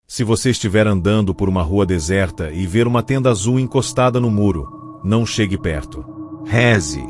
Se você estiver andando por uma rua deserta e ver uma tenda azul encostada no muro, não chegue perto. Reze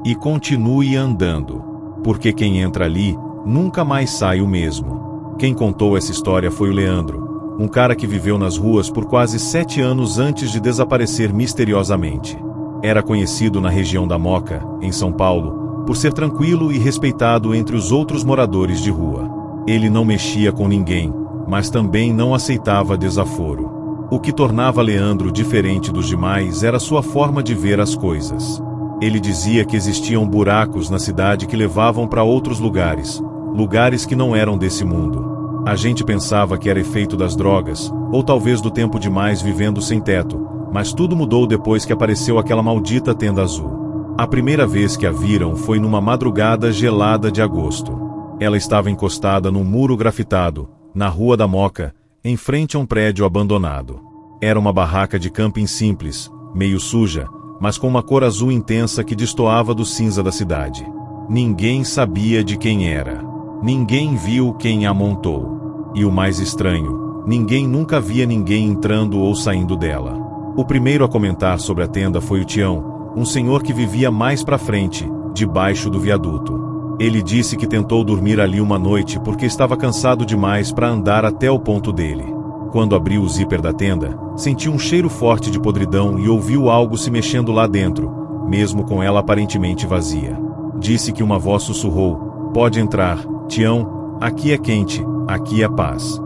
e continue andando, porque quem entra ali nunca mais sai o mesmo. Quem contou essa história foi o Leandro, um cara que viveu nas ruas por quase 7 anos antes de desaparecer misteriosamente. Era conhecido na região da Moca, em São Paulo, por ser tranquilo e respeitado entre os outros moradores de rua. Ele não mexia com ninguém, mas também não aceitava desaforo. O que tornava Leandro diferente dos demais era sua forma de ver as coisas. Ele dizia que existiam buracos na cidade que levavam para outros lugares, lugares que não eram desse mundo. A gente pensava que era efeito das drogas, ou talvez do tempo demais vivendo sem teto, mas tudo mudou depois que apareceu aquela maldita tenda azul. A primeira vez que a viram foi numa madrugada gelada de agosto. Ela estava encostada num muro grafitado, na Rua da Moca, em frente a um prédio abandonado. Era uma barraca de camping simples, meio suja, mas com uma cor azul intensa que destoava do cinza da cidade. Ninguém sabia de quem era. Ninguém viu quem a montou. E o mais estranho, ninguém nunca via ninguém entrando ou saindo dela. O primeiro a comentar sobre a tenda foi o Tião, um senhor que vivia mais pra frente, debaixo do viaduto. Ele disse que tentou dormir ali uma noite porque estava cansado demais para andar até o ponto dele. Quando abriu o zíper da tenda, sentiu um cheiro forte de podridão e ouviu algo se mexendo lá dentro, mesmo com ela aparentemente vazia. Disse que uma voz sussurrou: "Pode entrar, Tião, aqui é quente, aqui é paz."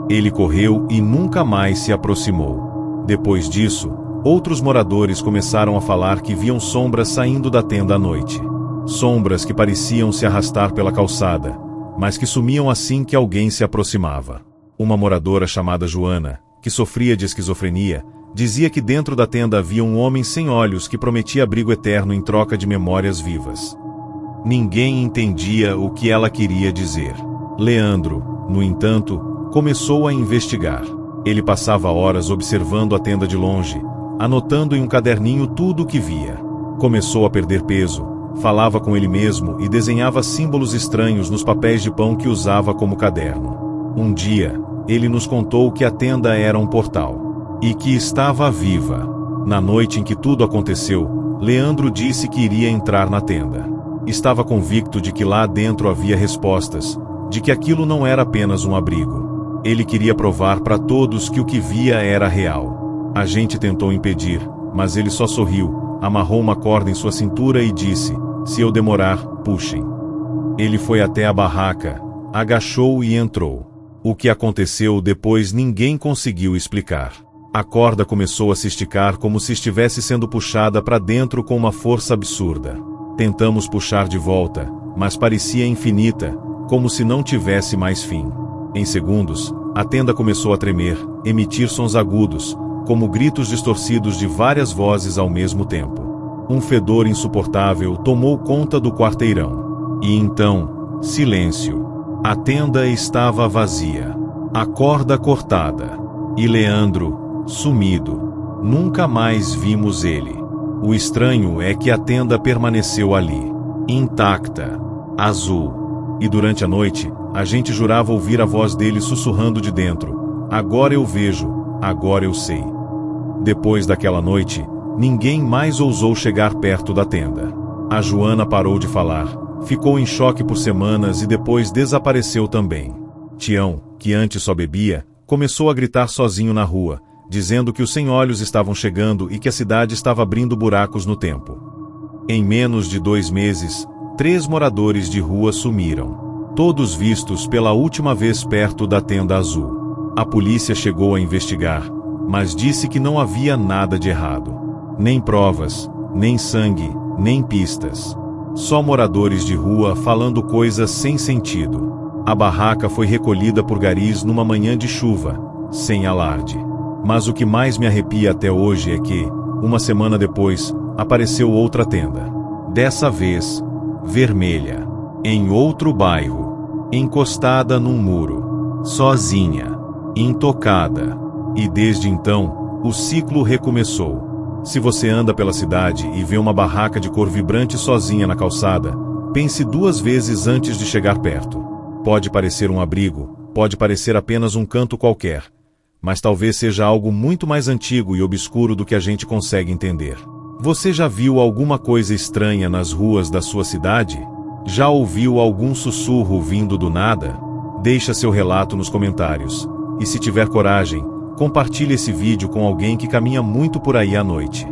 Ele correu e nunca mais se aproximou. Depois disso, outros moradores começaram a falar que viam sombras saindo da tenda à noite. Sombras que pareciam se arrastar pela calçada, mas que sumiam assim que alguém se aproximava. Uma moradora chamada Joana, que sofria de esquizofrenia, dizia que dentro da tenda havia um homem sem olhos que prometia abrigo eterno em troca de memórias vivas. Ninguém entendia o que ela queria dizer. Leandro, no entanto, começou a investigar. Ele passava horas observando a tenda de longe, anotando em um caderninho tudo o que via. Começou a perder peso, falava com ele mesmo e desenhava símbolos estranhos nos papéis de pão que usava como caderno. Um dia, ele nos contou que a tenda era um portal e que estava viva. Na noite em que tudo aconteceu, Leandro disse que iria entrar na tenda. Estava convicto de que lá dentro havia respostas, de que aquilo não era apenas um abrigo. Ele queria provar para todos que o que via era real. A gente tentou impedir, mas ele só sorriu, amarrou uma corda em sua cintura e disse: "Se eu demorar, puxem." Ele foi até a barraca, agachou e entrou. O que aconteceu depois ninguém conseguiu explicar. A corda começou a se esticar como se estivesse sendo puxada para dentro com uma força absurda. Tentamos puxar de volta, mas parecia infinita, como se não tivesse mais fim. Em segundos, a tenda começou a tremer, emitir sons agudos, como gritos distorcidos de várias vozes ao mesmo tempo. Um fedor insuportável tomou conta do quarteirão. E então, silêncio. A tenda estava vazia. A corda cortada. E Leandro, sumido. Nunca mais vimos ele. O estranho é que a tenda permaneceu ali, intacta, azul. E durante a noite, a gente jurava ouvir a voz dele sussurrando de dentro: "Agora eu vejo, agora eu sei." Depois daquela noite, ninguém mais ousou chegar perto da tenda. A Joana parou de falar, ficou em choque por semanas e depois desapareceu também. Tião, que antes só bebia, começou a gritar sozinho na rua, dizendo que os sem-olhos estavam chegando e que a cidade estava abrindo buracos no tempo. Em menos de 2 meses, 3 moradores de rua sumiram. Todos vistos pela última vez perto da tenda azul. A polícia chegou a investigar, mas disse que não havia nada de errado. Nem provas, nem sangue, nem pistas. Só moradores de rua falando coisas sem sentido. A barraca foi recolhida por garis numa manhã de chuva, sem alarde. Mas o que mais me arrepia até hoje é que, uma semana depois, apareceu outra tenda. Dessa vez, vermelha. Em outro bairro. Encostada num muro. Sozinha. intocada. E desde então, o ciclo recomeçou. Se você anda pela cidade e vê uma barraca de cor vibrante sozinha na calçada, pense 2 vezes antes de chegar perto. Pode parecer um abrigo, pode parecer apenas um canto qualquer, mas talvez seja algo muito mais antigo e obscuro do que a gente consegue entender. Você já viu alguma coisa estranha nas ruas da sua cidade? Já ouviu algum sussurro vindo do nada? Deixa seu relato nos comentários. E se tiver coragem, compartilhe esse vídeo com alguém que caminha muito por aí à noite.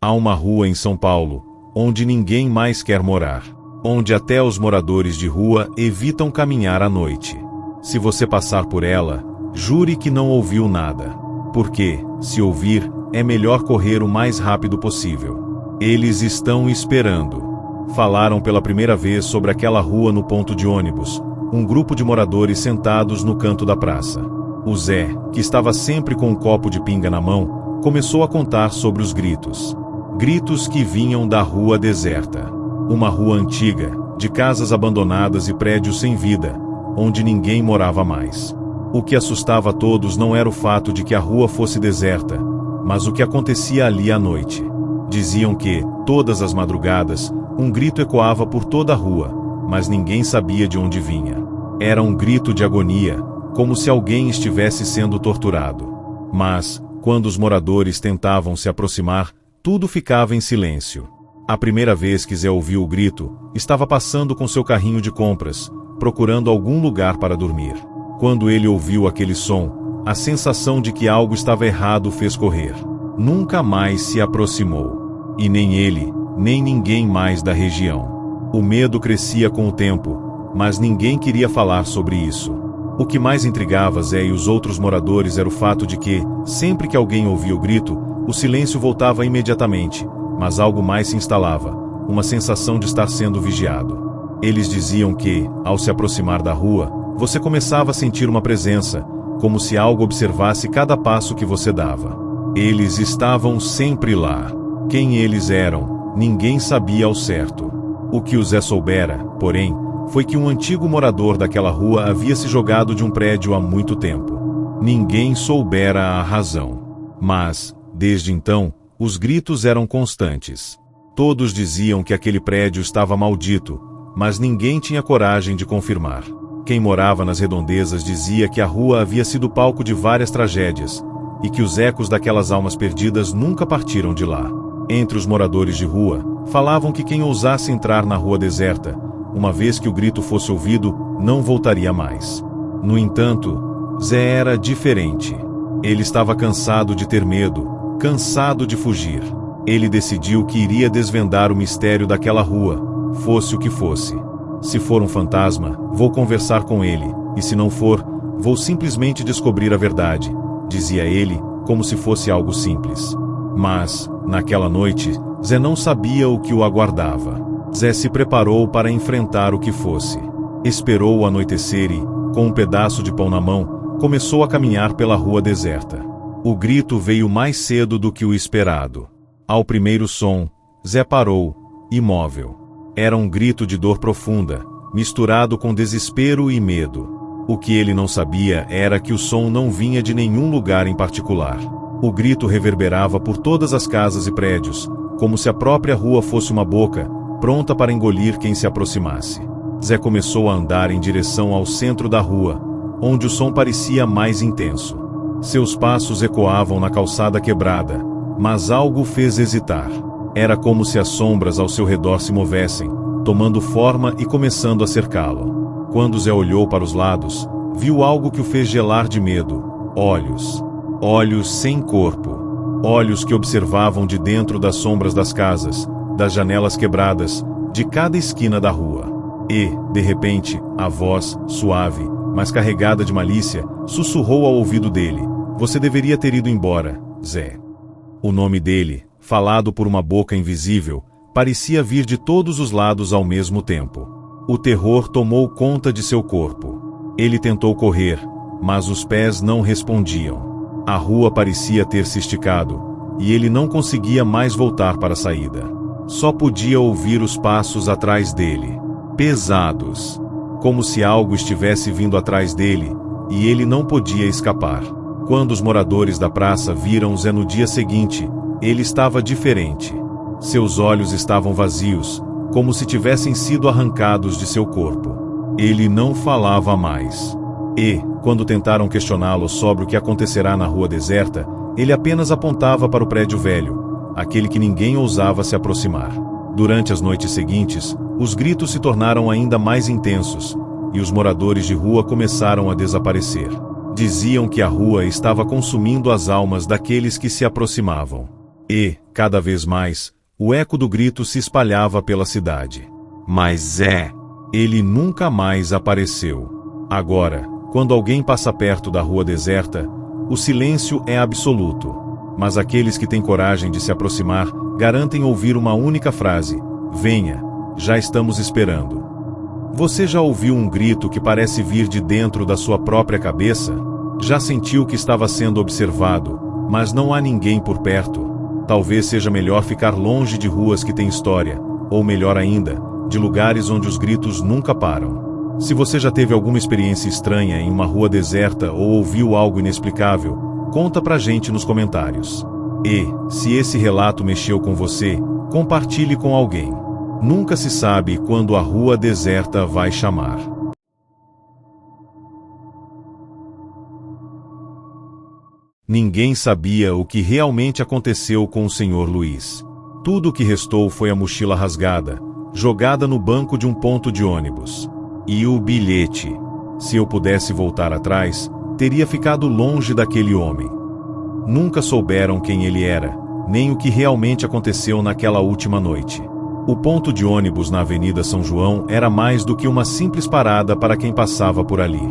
Há uma rua em São Paulo, onde ninguém mais quer morar. Onde até os moradores de rua evitam caminhar à noite. Se você passar por ela, jure que não ouviu nada. Porque, se ouvir, é melhor correr o mais rápido possível. Eles estão esperando. Falaram pela primeira vez sobre aquela rua no ponto de ônibus, um grupo de moradores sentados no canto da praça. O Zé, que estava sempre com um copo de pinga na mão, começou a contar sobre os gritos. Gritos que vinham da rua deserta. Uma rua antiga, de casas abandonadas e prédios sem vida, onde ninguém morava mais. O que assustava a todos não era o fato de que a rua fosse deserta, mas o que acontecia ali à noite. Diziam que, todas as madrugadas, um grito ecoava por toda a rua, mas ninguém sabia de onde vinha. Era um grito de agonia, como se alguém estivesse sendo torturado. Mas, quando os moradores tentavam se aproximar, tudo ficava em silêncio. A primeira vez que Zé ouviu o grito, estava passando com seu carrinho de compras, procurando algum lugar para dormir. Quando ele ouviu aquele som, a sensação de que algo estava errado o fez correr. Nunca mais se aproximou. E nem ele, nem ninguém mais da região. O medo crescia com o tempo, mas ninguém queria falar sobre isso. O que mais intrigava Zé e os outros moradores era o fato de que, sempre que alguém ouvia o grito, o silêncio voltava imediatamente, mas algo mais se instalava, uma sensação de estar sendo vigiado. Eles diziam que, ao se aproximar da rua, você começava a sentir uma presença, como se algo observasse cada passo que você dava. Eles estavam sempre lá. Quem eles eram, ninguém sabia ao certo. O que o Zé soubera, porém, foi que um antigo morador daquela rua havia se jogado de um prédio há muito tempo. Ninguém soubera a razão. Mas, desde então, os gritos eram constantes. Todos diziam que aquele prédio estava maldito, mas ninguém tinha coragem de confirmar. Quem morava nas redondezas dizia que a rua havia sido palco de várias tragédias, e que os ecos daquelas almas perdidas nunca partiram de lá. Entre os moradores de rua, falavam que quem ousasse entrar na rua deserta, uma vez que o grito fosse ouvido, não voltaria mais. No entanto, Zé era diferente. Ele estava cansado de ter medo, cansado de fugir. Ele decidiu que iria desvendar o mistério daquela rua, fosse o que fosse. Se for um fantasma, vou conversar com ele, e se não for, vou simplesmente descobrir a verdade, dizia ele, como se fosse algo simples. Mas, naquela noite, Zé não sabia o que o aguardava. Zé se preparou para enfrentar o que fosse. Esperou o anoitecer e, com um pedaço de pão na mão, começou a caminhar pela rua deserta. O grito veio mais cedo do que o esperado. Ao primeiro som, Zé parou, imóvel. Era um grito de dor profunda, misturado com desespero e medo. O que ele não sabia era que o som não vinha de nenhum lugar em particular. O grito reverberava por todas as casas e prédios, como se a própria rua fosse uma boca, pronta para engolir quem se aproximasse. Zé começou a andar em direção ao centro da rua, onde o som parecia mais intenso. Seus passos ecoavam na calçada quebrada, mas algo o fez hesitar. Era como se as sombras ao seu redor se movessem, tomando forma e começando a cercá-lo. Quando Zé olhou para os lados, viu algo que o fez gelar de medo. Olhos. Olhos sem corpo. Olhos que observavam de dentro das sombras das casas, das janelas quebradas, de cada esquina da rua. E, de repente, a voz, suave, mas carregada de malícia, sussurrou ao ouvido dele: "Você deveria ter ido embora, Zé." O nome dele, falado por uma boca invisível, parecia vir de todos os lados ao mesmo tempo. O terror tomou conta de seu corpo. Ele tentou correr, mas os pés não respondiam. A rua parecia ter se esticado, e ele não conseguia mais voltar para a saída. Só podia ouvir os passos atrás dele. pesados, como se algo estivesse vindo atrás dele, e ele não podia escapar. Quando os moradores da praça viram Zé no dia seguinte, ele estava diferente. Seus olhos estavam vazios, como se tivessem sido arrancados de seu corpo. Ele não falava mais. E, quando tentaram questioná-lo sobre o que acontecerá na rua deserta, ele apenas apontava para o prédio velho, aquele que ninguém ousava se aproximar. Durante as noites seguintes, os gritos se tornaram ainda mais intensos, e os moradores de rua começaram a desaparecer. Diziam que a rua estava consumindo as almas daqueles que se aproximavam. E, cada vez mais, o eco do grito se espalhava pela cidade. Mas ele nunca mais apareceu. Agora, quando alguém passa perto da rua deserta, o silêncio é absoluto. Mas aqueles que têm coragem de se aproximar garantem ouvir uma única frase: venha, já estamos esperando. Você já ouviu um grito que parece vir de dentro da sua própria cabeça? Já sentiu que estava sendo observado, mas não há ninguém por perto? Talvez seja melhor ficar longe de ruas que têm história, ou melhor ainda, de lugares onde os gritos nunca param. Se você já teve alguma experiência estranha em uma rua deserta ou ouviu algo inexplicável, conta pra gente nos comentários. E, se esse relato mexeu com você, compartilhe com alguém. Nunca se sabe quando a rua deserta vai chamar. Ninguém sabia o que realmente aconteceu com o Sr. Luiz. Tudo o que restou foi a mochila rasgada, jogada no banco de um ponto de ônibus. E o bilhete. Se eu pudesse voltar atrás, teria ficado longe daquele homem. Nunca souberam quem ele era, nem o que realmente aconteceu naquela última noite. O ponto de ônibus na Avenida São João era mais do que uma simples parada para quem passava por ali.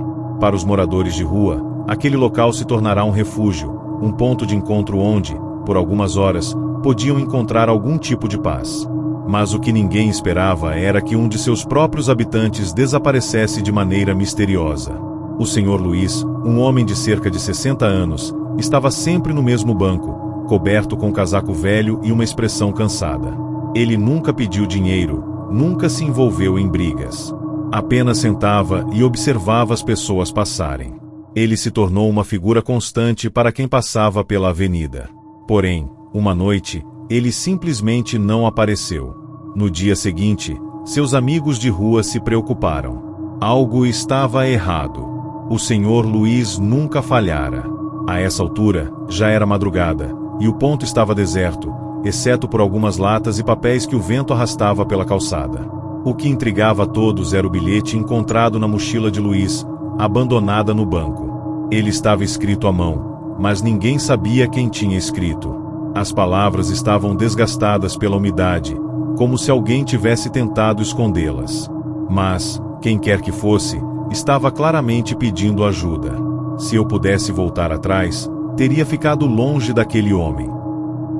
Para os moradores de rua, aquele local se tornará um refúgio, um ponto de encontro onde, por algumas horas, podiam encontrar algum tipo de paz. Mas o que ninguém esperava era que um de seus próprios habitantes desaparecesse de maneira misteriosa. O Sr. Luiz, um homem de cerca de 60 anos, estava sempre no mesmo banco, coberto com um casaco velho e uma expressão cansada. Ele nunca pediu dinheiro, nunca se envolveu em brigas. Apenas sentava e observava as pessoas passarem. Ele se tornou uma figura constante para quem passava pela avenida. Porém, uma noite, ele simplesmente não apareceu. No dia seguinte, seus amigos de rua se preocuparam. Algo estava errado. O Sr. Luiz nunca falhara. A essa altura, já era madrugada, e o ponto estava deserto, exceto por algumas latas e papéis que o vento arrastava pela calçada. O que intrigava a todos era o bilhete encontrado na mochila de Luiz, abandonada no banco. Ele estava escrito à mão, mas ninguém sabia quem tinha escrito. As palavras estavam desgastadas pela umidade, como se alguém tivesse tentado escondê-las. Mas, quem quer que fosse, estava claramente pedindo ajuda. Se eu pudesse voltar atrás, teria ficado longe daquele homem.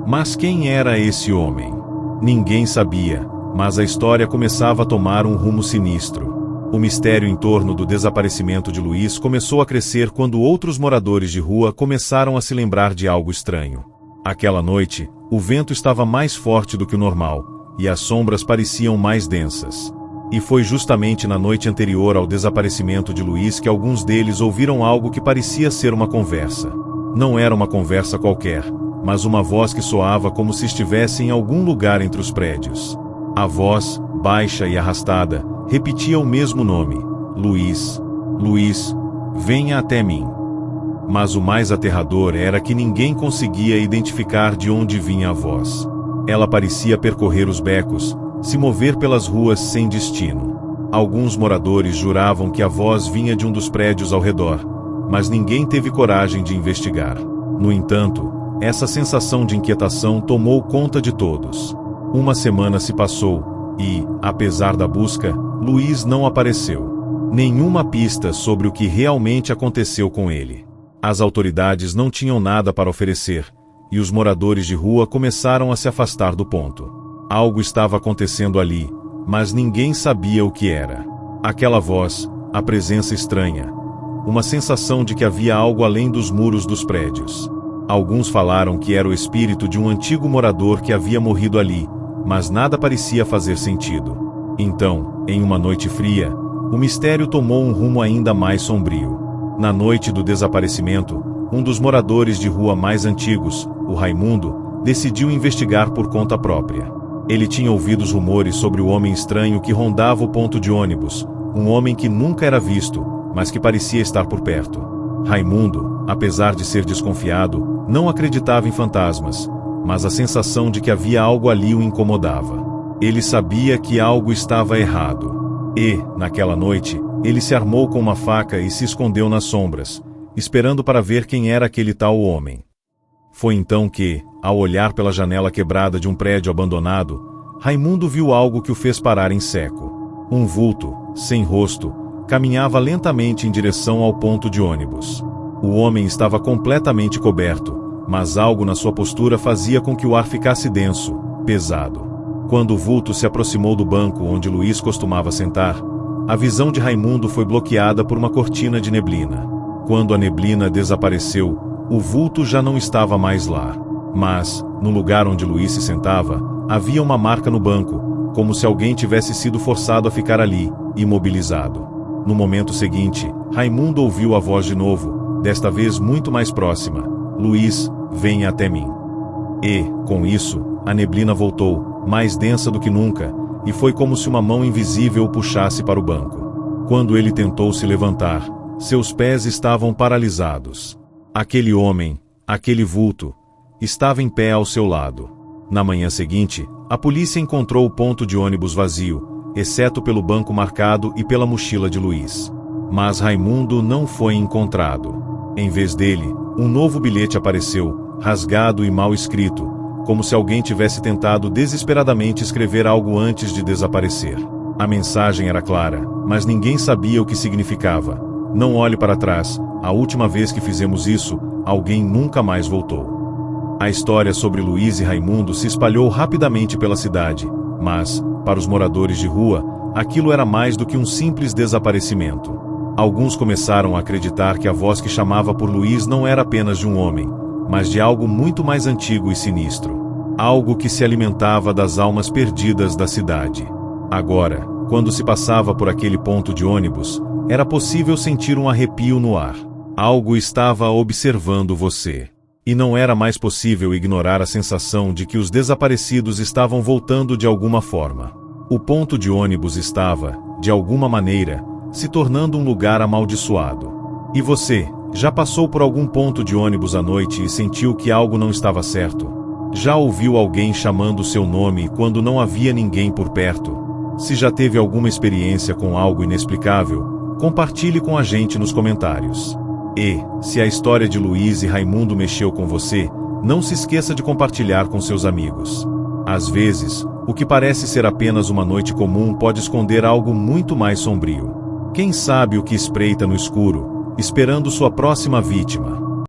Mas quem era esse homem? Ninguém sabia, mas a história começava a tomar um rumo sinistro. O mistério em torno do desaparecimento de Luiz começou a crescer quando outros moradores de rua começaram a se lembrar de algo estranho. Aquela noite, o vento estava mais forte do que o normal, e as sombras pareciam mais densas. E foi justamente na noite anterior ao desaparecimento de Luiz que alguns deles ouviram algo que parecia ser uma conversa. Não era uma conversa qualquer, mas uma voz que soava como se estivesse em algum lugar entre os prédios. A voz, baixa e arrastada, repetia o mesmo nome: Luiz. Luiz, venha até mim. Mas o mais aterrador era que ninguém conseguia identificar de onde vinha a voz. Ela parecia percorrer os becos, se mover pelas ruas sem destino. Alguns moradores juravam que a voz vinha de um dos prédios ao redor, mas ninguém teve coragem de investigar. No entanto, essa sensação de inquietação tomou conta de todos. Uma semana se passou e, apesar da busca, Luiz não apareceu. Nenhuma pista sobre o que realmente aconteceu com ele. As autoridades não tinham nada para oferecer, e os moradores de rua começaram a se afastar do ponto. Algo estava acontecendo ali, mas ninguém sabia o que era. Aquela voz, a presença estranha, uma sensação de que havia algo além dos muros dos prédios. Alguns falaram que era o espírito de um antigo morador que havia morrido ali, mas nada parecia fazer sentido. Então, em uma noite fria, o mistério tomou um rumo ainda mais sombrio. Na noite do desaparecimento, um dos moradores de rua mais antigos, o Raimundo, decidiu investigar por conta própria. Ele tinha ouvido os rumores sobre o homem estranho que rondava o ponto de ônibus, um homem que nunca era visto, mas que parecia estar por perto. Raimundo, apesar de ser desconfiado, não acreditava em fantasmas, mas a sensação de que havia algo ali o incomodava. Ele sabia que algo estava errado. E, naquela noite, ele se armou com uma faca e se escondeu nas sombras, esperando para ver quem era aquele tal homem. Foi então que, ao olhar pela janela quebrada de um prédio abandonado, Raimundo viu algo que o fez parar em seco. Um vulto, sem rosto, caminhava lentamente em direção ao ponto de ônibus. O homem estava completamente coberto, mas algo na sua postura fazia com que o ar ficasse denso, pesado. Quando o vulto se aproximou do banco onde Luiz costumava sentar, a visão de Raimundo foi bloqueada por uma cortina de neblina. Quando a neblina desapareceu, o vulto já não estava mais lá. Mas, no lugar onde Luiz se sentava, havia uma marca no banco, como se alguém tivesse sido forçado a ficar ali, imobilizado. No momento seguinte, Raimundo ouviu a voz de novo, desta vez muito mais próxima: "Luiz, venha até mim." E, com isso, a neblina voltou, mais densa do que nunca, e foi como se uma mão invisível o puxasse para o banco. Quando ele tentou se levantar, seus pés estavam paralisados. Aquele homem, aquele vulto, estava em pé ao seu lado. Na manhã seguinte, a polícia encontrou o ponto de ônibus vazio, exceto pelo banco marcado e pela mochila de Luiz. Mas Raimundo não foi encontrado. Em vez dele, um novo bilhete apareceu, rasgado e mal escrito, como se alguém tivesse tentado desesperadamente escrever algo antes de desaparecer. A mensagem era clara, mas ninguém sabia o que significava. "Não olhe para trás, a última vez que fizemos isso, alguém nunca mais voltou." A história sobre Luiz e Raimundo se espalhou rapidamente pela cidade, mas, para os moradores de rua, aquilo era mais do que um simples desaparecimento. Alguns começaram a acreditar que a voz que chamava por Luiz não era apenas de um homem, mas de algo muito mais antigo e sinistro. Algo que se alimentava das almas perdidas da cidade. Agora, quando se passava por aquele ponto de ônibus, era possível sentir um arrepio no ar. Algo estava observando você. E não era mais possível ignorar a sensação de que os desaparecidos estavam voltando de alguma forma. O ponto de ônibus estava, de alguma maneira, se tornando um lugar amaldiçoado. E você, já passou por algum ponto de ônibus à noite e sentiu que algo não estava certo? Já ouviu alguém chamando seu nome quando não havia ninguém por perto? Se já teve alguma experiência com algo inexplicável, compartilhe com a gente nos comentários. E, se a história de Luiz e Raimundo mexeu com você, não se esqueça de compartilhar com seus amigos. Às vezes, o que parece ser apenas uma noite comum pode esconder algo muito mais sombrio. Quem sabe o que espreita no escuro, esperando sua próxima vítima?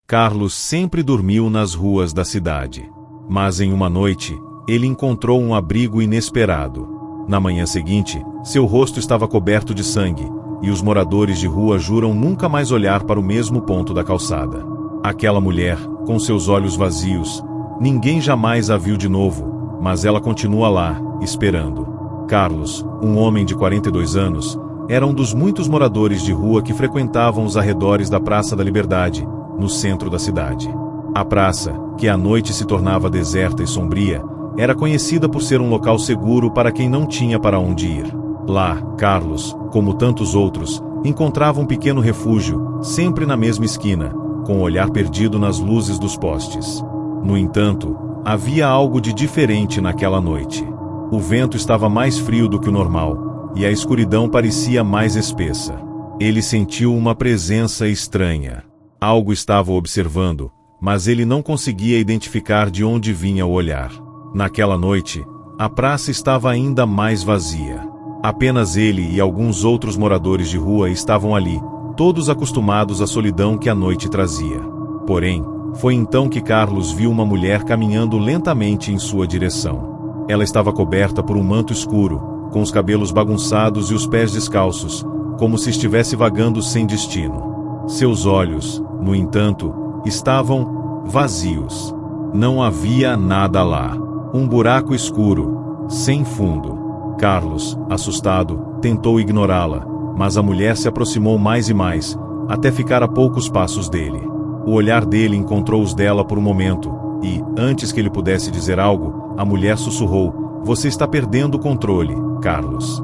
Carlos sempre dormiu nas ruas da cidade. Mas em uma noite, ele encontrou um abrigo inesperado. Na manhã seguinte, seu rosto estava coberto de sangue, e os moradores de rua juram nunca mais olhar para o mesmo ponto da calçada. Aquela mulher, com seus olhos vazios, ninguém jamais a viu de novo, mas ela continua lá, esperando. Carlos, um homem de 42 anos, era um dos muitos moradores de rua que frequentavam os arredores da Praça da Liberdade, no centro da cidade. A praça, que à noite se tornava deserta e sombria, era conhecida por ser um local seguro para quem não tinha para onde ir. Lá, Carlos, como tantos outros, encontrava um pequeno refúgio, sempre na mesma esquina, com o olhar perdido nas luzes dos postes. No entanto, havia algo de diferente naquela noite. O vento estava mais frio do que o normal, e a escuridão parecia mais espessa. Ele sentiu uma presença estranha. Algo estava o observando, mas ele não conseguia identificar de onde vinha o olhar. Naquela noite, a praça estava ainda mais vazia. Apenas ele e alguns outros moradores de rua estavam ali, todos acostumados à solidão que a noite trazia. Porém, foi então que Carlos viu uma mulher caminhando lentamente em sua direção. Ela estava coberta por um manto escuro, com os cabelos bagunçados e os pés descalços, como se estivesse vagando sem destino. Seus olhos, no entanto, estavam vazios. Não havia nada lá. Um buraco escuro, sem fundo. Carlos, assustado, tentou ignorá-la, mas a mulher se aproximou mais e mais, até ficar a poucos passos dele. O olhar dele encontrou os dela por um momento, e, antes que ele pudesse dizer algo, a mulher sussurrou: "Você está perdendo o controle, Carlos."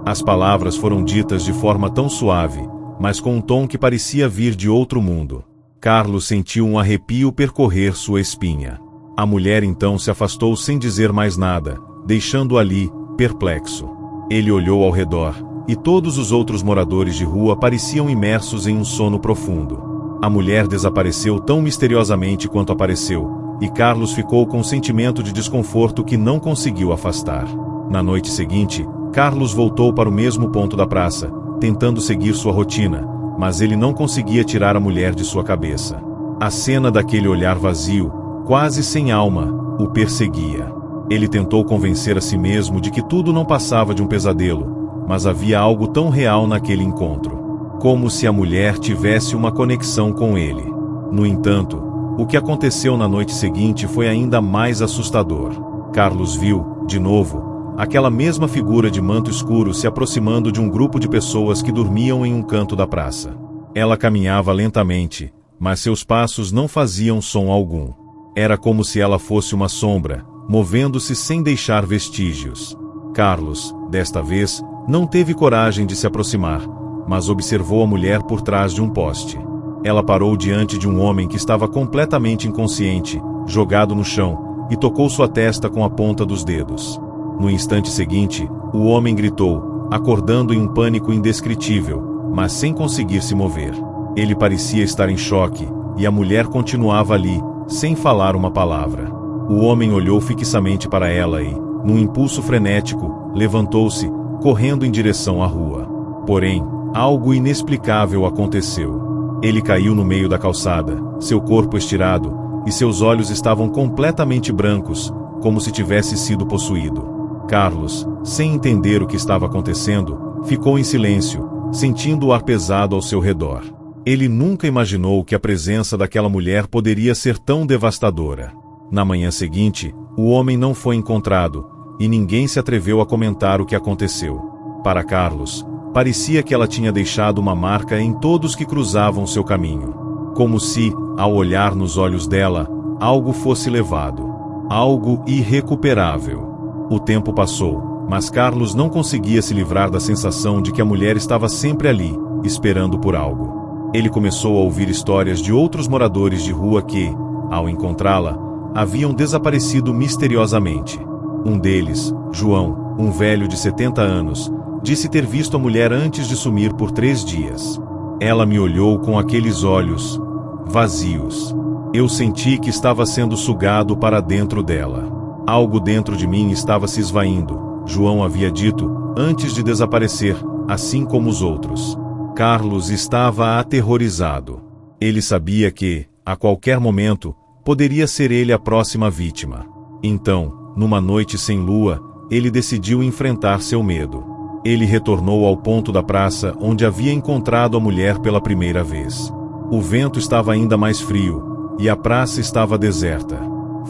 As palavras foram ditas de forma tão suave, mas com um tom que parecia vir de outro mundo. Carlos sentiu um arrepio percorrer sua espinha. A mulher então se afastou sem dizer mais nada, deixando-o ali, perplexo. Ele olhou ao redor, e todos os outros moradores de rua pareciam imersos em um sono profundo. A mulher desapareceu tão misteriosamente quanto apareceu, e Carlos ficou com um sentimento de desconforto que não conseguiu afastar. Na noite seguinte, Carlos voltou para o mesmo ponto da praça, tentando seguir sua rotina, mas ele não conseguia tirar a mulher de sua cabeça. A cena daquele olhar vazio, quase sem alma, o perseguia. Ele tentou convencer a si mesmo de que tudo não passava de um pesadelo, mas havia algo tão real naquele encontro. Como se a mulher tivesse uma conexão com ele. No entanto, o que aconteceu na noite seguinte foi ainda mais assustador. Carlos viu, de novo, aquela mesma figura de manto escuro se aproximando de um grupo de pessoas que dormiam em um canto da praça. Ela caminhava lentamente, mas seus passos não faziam som algum. Era como se ela fosse uma sombra, movendo-se sem deixar vestígios. Carlos, desta vez, não teve coragem de se aproximar, mas observou a mulher por trás de um poste. Ela parou diante de um homem que estava completamente inconsciente, jogado no chão, e tocou sua testa com a ponta dos dedos. No instante seguinte, o homem gritou, acordando em um pânico indescritível, mas sem conseguir se mover. Ele parecia estar em choque, e a mulher continuava ali, sem falar uma palavra. O homem olhou fixamente para ela e, num impulso frenético, levantou-se, correndo em direção à rua. Porém, algo inexplicável aconteceu. Ele caiu no meio da calçada, seu corpo estirado, e seus olhos estavam completamente brancos, como se tivesse sido possuído. Carlos, sem entender o que estava acontecendo, ficou em silêncio, sentindo o ar pesado ao seu redor. Ele nunca imaginou que a presença daquela mulher poderia ser tão devastadora. Na manhã seguinte, o homem não foi encontrado, e ninguém se atreveu a comentar o que aconteceu. Para Carlos, parecia que ela tinha deixado uma marca em todos que cruzavam seu caminho. Como se, ao olhar nos olhos dela, algo fosse levado. Algo irrecuperável. O tempo passou, mas Carlos não conseguia se livrar da sensação de que a mulher estava sempre ali, esperando por algo. Ele começou a ouvir histórias de outros moradores de rua que, ao encontrá-la, haviam desaparecido misteriosamente. Um deles, João, um velho de 70 anos, disse ter visto a mulher antes de sumir por 3 dias. Ela me olhou com aqueles olhos vazios. Eu senti que estava sendo sugado para dentro dela. Algo dentro de mim estava se esvaindo, João havia dito, antes de desaparecer, assim como os outros. Carlos estava aterrorizado. Ele sabia que, a qualquer momento, poderia ser ele a próxima vítima. Então, numa noite sem lua, ele decidiu enfrentar seu medo. Ele retornou ao ponto da praça onde havia encontrado a mulher pela primeira vez. O vento estava ainda mais frio, e a praça estava deserta.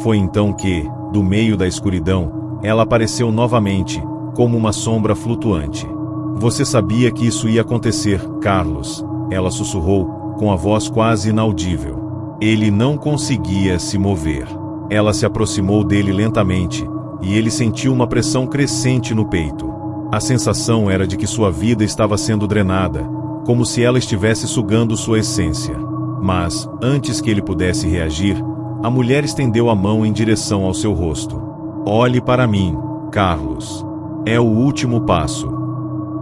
Foi então que, do meio da escuridão, ela apareceu novamente, como uma sombra flutuante. Você sabia que isso ia acontecer, Carlos, ela sussurrou, com a voz quase inaudível. Ele não conseguia se mover. Ela se aproximou dele lentamente, e ele sentiu uma pressão crescente no peito. A sensação era de que sua vida estava sendo drenada, como se ela estivesse sugando sua essência. Mas, antes que ele pudesse reagir, a mulher estendeu a mão em direção ao seu rosto. Olhe para mim, Carlos. É o último passo.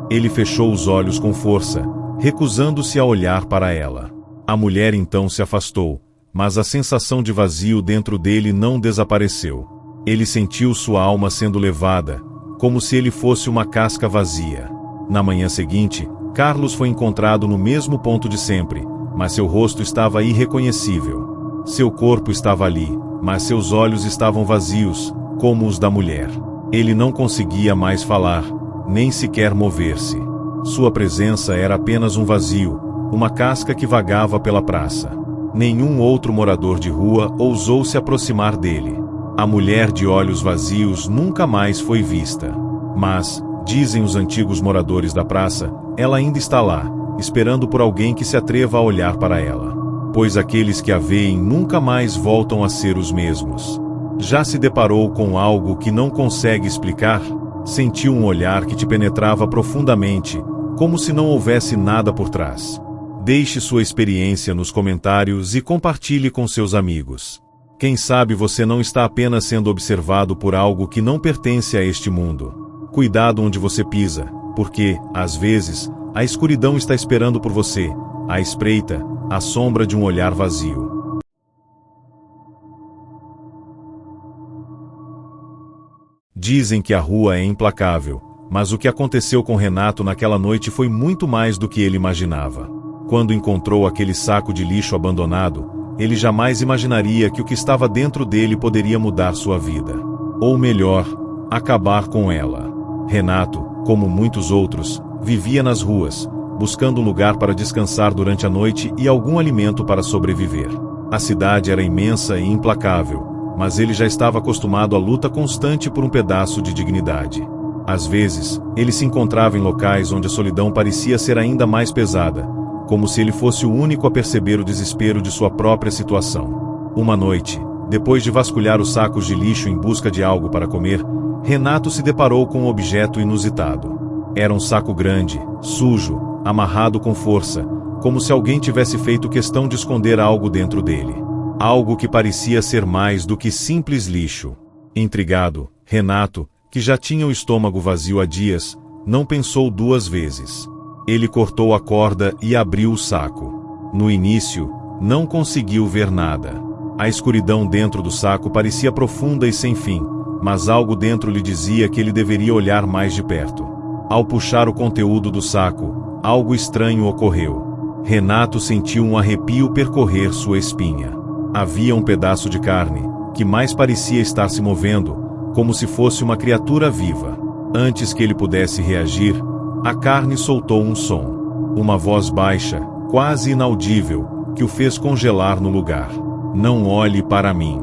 Ele fechou os olhos com força, recusando-se a olhar para ela. A mulher então se afastou, mas a sensação de vazio dentro dele não desapareceu. Ele sentiu sua alma sendo levada, como se ele fosse uma casca vazia. Na manhã seguinte, Carlos foi encontrado no mesmo ponto de sempre, mas seu rosto estava irreconhecível. Seu corpo estava ali, mas seus olhos estavam vazios, como os da mulher. Ele não conseguia mais falar, nem sequer mover-se. Sua presença era apenas um vazio, uma casca que vagava pela praça. Nenhum outro morador de rua ousou se aproximar dele. A mulher de olhos vazios nunca mais foi vista. Mas, dizem os antigos moradores da praça, ela ainda está lá, esperando por alguém que se atreva a olhar para ela. Pois aqueles que a veem nunca mais voltam a ser os mesmos. Já se deparou com algo que não consegue explicar? Sentiu um olhar que te penetrava profundamente, como se não houvesse nada por trás. Deixe sua experiência nos comentários e compartilhe com seus amigos. Quem sabe você não está apenas sendo observado por algo que não pertence a este mundo. Cuidado onde você pisa, porque, às vezes, a escuridão está esperando por você, à espreita, à sombra de um olhar vazio. Dizem que a rua é implacável, mas o que aconteceu com Renato naquela noite foi muito mais do que ele imaginava. Quando encontrou aquele saco de lixo abandonado, ele jamais imaginaria que o que estava dentro dele poderia mudar sua vida. Ou melhor, acabar com ela. Renato, como muitos outros, vivia nas ruas, buscando um lugar para descansar durante a noite e algum alimento para sobreviver. A cidade era imensa e implacável, mas ele já estava acostumado à luta constante por um pedaço de dignidade. Às vezes, ele se encontrava em locais onde a solidão parecia ser ainda mais pesada, como se ele fosse o único a perceber o desespero de sua própria situação. Uma noite, depois de vasculhar os sacos de lixo em busca de algo para comer, Renato se deparou com um objeto inusitado. Era um saco grande, sujo, amarrado com força, como se alguém tivesse feito questão de esconder algo dentro dele. Algo que parecia ser mais do que simples lixo. Intrigado, Renato, que já tinha o estômago vazio há dias, não pensou duas vezes. Ele cortou a corda e abriu o saco. No início, não conseguiu ver nada. A escuridão dentro do saco parecia profunda e sem fim, mas algo dentro lhe dizia que ele deveria olhar mais de perto. Ao puxar o conteúdo do saco, algo estranho ocorreu. Renato sentiu um arrepio percorrer sua espinha. Havia um pedaço de carne, que mais parecia estar se movendo, como se fosse uma criatura viva. Antes que ele pudesse reagir, a carne soltou um som. Uma voz baixa, quase inaudível, que o fez congelar no lugar. Não olhe para mim.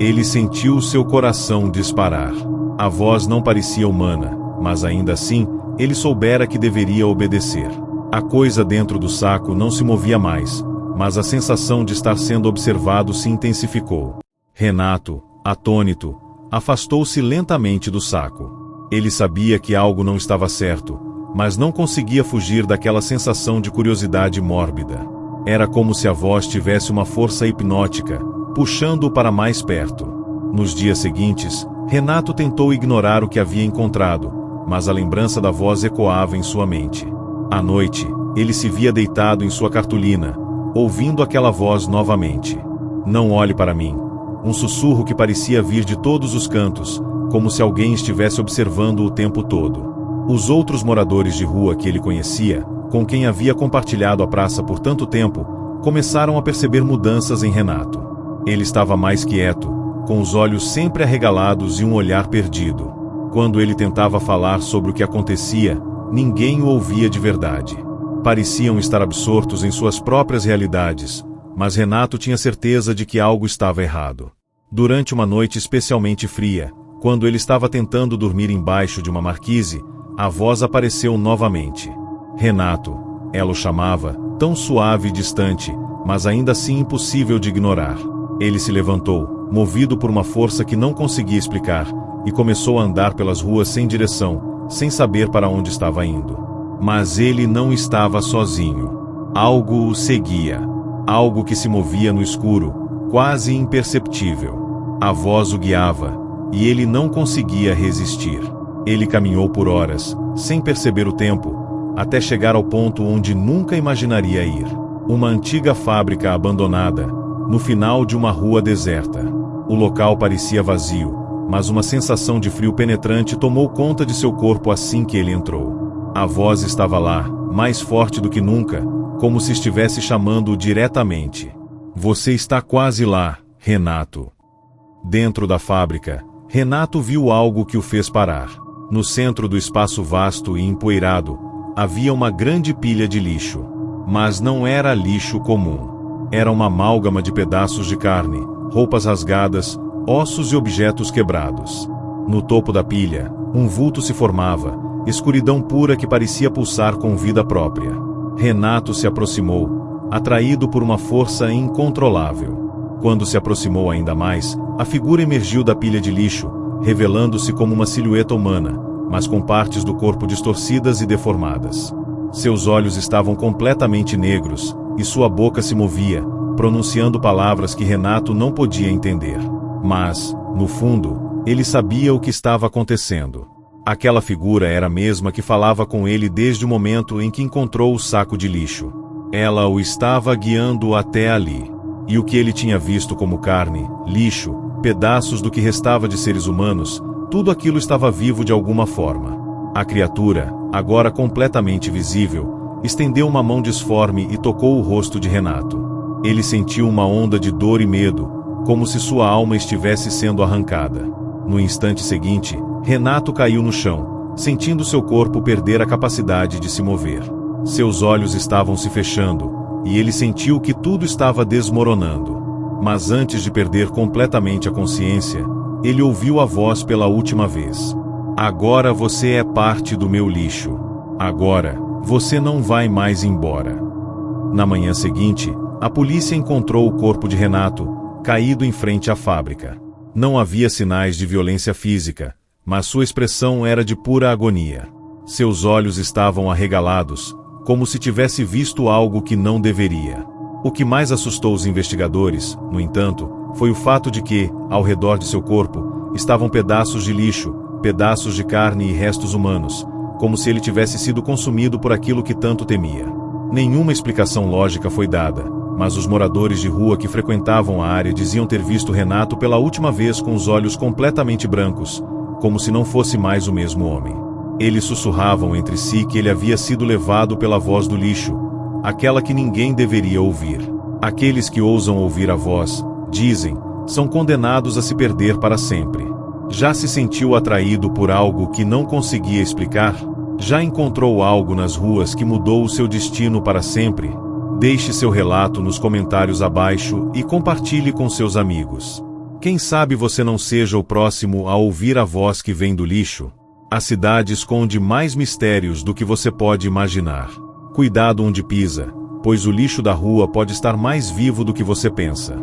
Ele sentiu seu coração disparar. A voz não parecia humana, mas ainda assim, ele soubera que deveria obedecer. A coisa dentro do saco não se movia mais, mas a sensação de estar sendo observado se intensificou. Renato, atônito, afastou-se lentamente do saco. Ele sabia que algo não estava certo, mas não conseguia fugir daquela sensação de curiosidade mórbida. Era como se a voz tivesse uma força hipnótica, puxando-o para mais perto. Nos dias seguintes, Renato tentou ignorar o que havia encontrado, mas a lembrança da voz ecoava em sua mente. À noite, ele se via deitado em sua cartolina, ouvindo aquela voz novamente. Não olhe para mim. Um sussurro que parecia vir de todos os cantos, como se alguém estivesse observando o tempo todo. Os outros moradores de rua que ele conhecia, com quem havia compartilhado a praça por tanto tempo, começaram a perceber mudanças em Renato. Ele estava mais quieto, com os olhos sempre arregalados e um olhar perdido. Quando ele tentava falar sobre o que acontecia, ninguém o ouvia de verdade. Pareciam estar absortos em suas próprias realidades, mas Renato tinha certeza de que algo estava errado. Durante uma noite especialmente fria, quando ele estava tentando dormir embaixo de uma marquise, a voz apareceu novamente. Renato, ela o chamava, tão suave e distante, mas ainda assim impossível de ignorar. Ele se levantou, movido por uma força que não conseguia explicar, e começou a andar pelas ruas sem direção, sem saber para onde estava indo. Mas ele não estava sozinho. Algo o seguia. Algo que se movia no escuro, quase imperceptível. A voz o guiava, e ele não conseguia resistir. Ele caminhou por horas, sem perceber o tempo, até chegar ao ponto onde nunca imaginaria ir. Uma antiga fábrica abandonada, no final de uma rua deserta. O local parecia vazio, mas uma sensação de frio penetrante tomou conta de seu corpo assim que ele entrou. A voz estava lá, mais forte do que nunca, como se estivesse chamando-o diretamente. Você está quase lá, Renato. Dentro da fábrica, Renato viu algo que o fez parar. No centro do espaço vasto e empoeirado, havia uma grande pilha de lixo. Mas não era lixo comum. Era uma amálgama de pedaços de carne, roupas rasgadas, ossos e objetos quebrados. No topo da pilha, um vulto se formava, escuridão pura que parecia pulsar com vida própria. Renato se aproximou, atraído por uma força incontrolável. Quando se aproximou ainda mais, a figura emergiu da pilha de lixo, revelando-se como uma silhueta humana, mas com partes do corpo distorcidas e deformadas. Seus olhos estavam completamente negros, e sua boca se movia, pronunciando palavras que Renato não podia entender. Mas, no fundo, ele sabia o que estava acontecendo. Aquela figura era a mesma que falava com ele desde o momento em que encontrou o saco de lixo. Ela o estava guiando até ali. E o que ele tinha visto como carne, lixo, pedaços do que restava de seres humanos, tudo aquilo estava vivo de alguma forma. A criatura, agora completamente visível, estendeu uma mão disforme e tocou o rosto de Renato. Ele sentiu uma onda de dor e medo, como se sua alma estivesse sendo arrancada. No instante seguinte, Renato caiu no chão, sentindo seu corpo perder a capacidade de se mover. Seus olhos estavam se fechando, e ele sentiu que tudo estava desmoronando. Mas antes de perder completamente a consciência, ele ouviu a voz pela última vez. Agora você é parte do meu lixo. Agora, você não vai mais embora. Na manhã seguinte, a polícia encontrou o corpo de Renato, caído em frente à fábrica. Não havia sinais de violência física, mas sua expressão era de pura agonia. Seus olhos estavam arregalados, como se tivesse visto algo que não deveria. O que mais assustou os investigadores, no entanto, foi o fato de que, ao redor de seu corpo, estavam pedaços de lixo, pedaços de carne e restos humanos, como se ele tivesse sido consumido por aquilo que tanto temia. Nenhuma explicação lógica foi dada, mas os moradores de rua que frequentavam a área diziam ter visto Renato pela última vez com os olhos completamente brancos, como se não fosse mais o mesmo homem. Eles sussurravam entre si que ele havia sido levado pela voz do lixo, aquela que ninguém deveria ouvir. Aqueles que ousam ouvir a voz, dizem, são condenados a se perder para sempre. Já se sentiu atraído por algo que não conseguia explicar? Já encontrou algo nas ruas que mudou o seu destino para sempre? Deixe seu relato nos comentários abaixo e compartilhe com seus amigos. Quem sabe você não seja o próximo a ouvir a voz que vem do lixo? A cidade esconde mais mistérios do que você pode imaginar. Cuidado onde pisa, pois o lixo da rua pode estar mais vivo do que você pensa.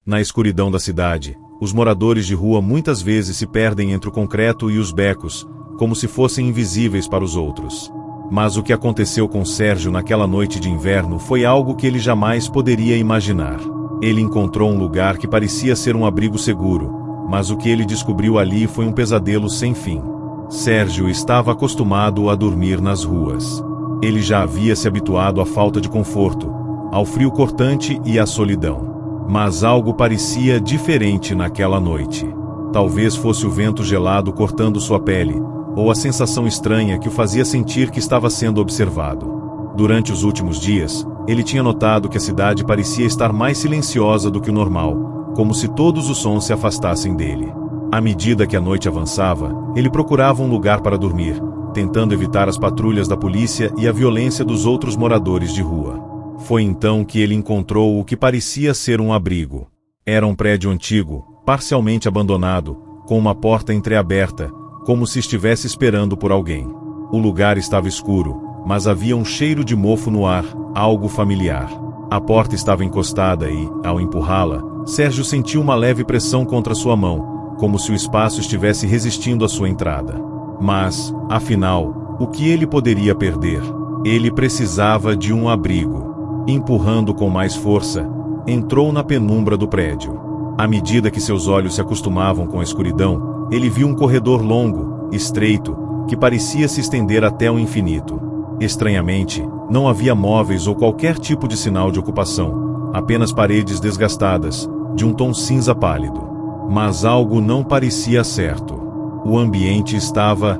Na escuridão da cidade, os moradores de rua muitas vezes se perdem entre o concreto e os becos, como se fossem invisíveis para os outros. Mas o que aconteceu com Sérgio naquela noite de inverno foi algo que ele jamais poderia imaginar. Ele encontrou um lugar que parecia ser um abrigo seguro, mas o que ele descobriu ali foi um pesadelo sem fim. Sérgio estava acostumado a dormir nas ruas. Ele já havia se habituado à falta de conforto, ao frio cortante e à solidão. Mas algo parecia diferente naquela noite. Talvez fosse o vento gelado cortando sua pele, ou a sensação estranha que o fazia sentir que estava sendo observado. Durante os últimos dias, ele tinha notado que a cidade parecia estar mais silenciosa do que o normal, como se todos os sons se afastassem dele. À medida que a noite avançava, ele procurava um lugar para dormir, tentando evitar as patrulhas da polícia e a violência dos outros moradores de rua. Foi então que ele encontrou o que parecia ser um abrigo. Era um prédio antigo, parcialmente abandonado, com uma porta entreaberta, como se estivesse esperando por alguém. O lugar estava escuro, mas havia um cheiro de mofo no ar, algo familiar. A porta estava encostada e, ao empurrá-la, Sérgio sentiu uma leve pressão contra sua mão, como se o espaço estivesse resistindo à sua entrada. Mas, afinal, o que ele poderia perder? Ele precisava de um abrigo. Empurrando com mais força, entrou na penumbra do prédio. À medida que seus olhos se acostumavam com a escuridão, ele viu um corredor longo, estreito, que parecia se estender até o infinito. Estranhamente, não havia móveis ou qualquer tipo de sinal de ocupação, apenas paredes desgastadas, de um tom cinza pálido. Mas algo não parecia certo. O ambiente estava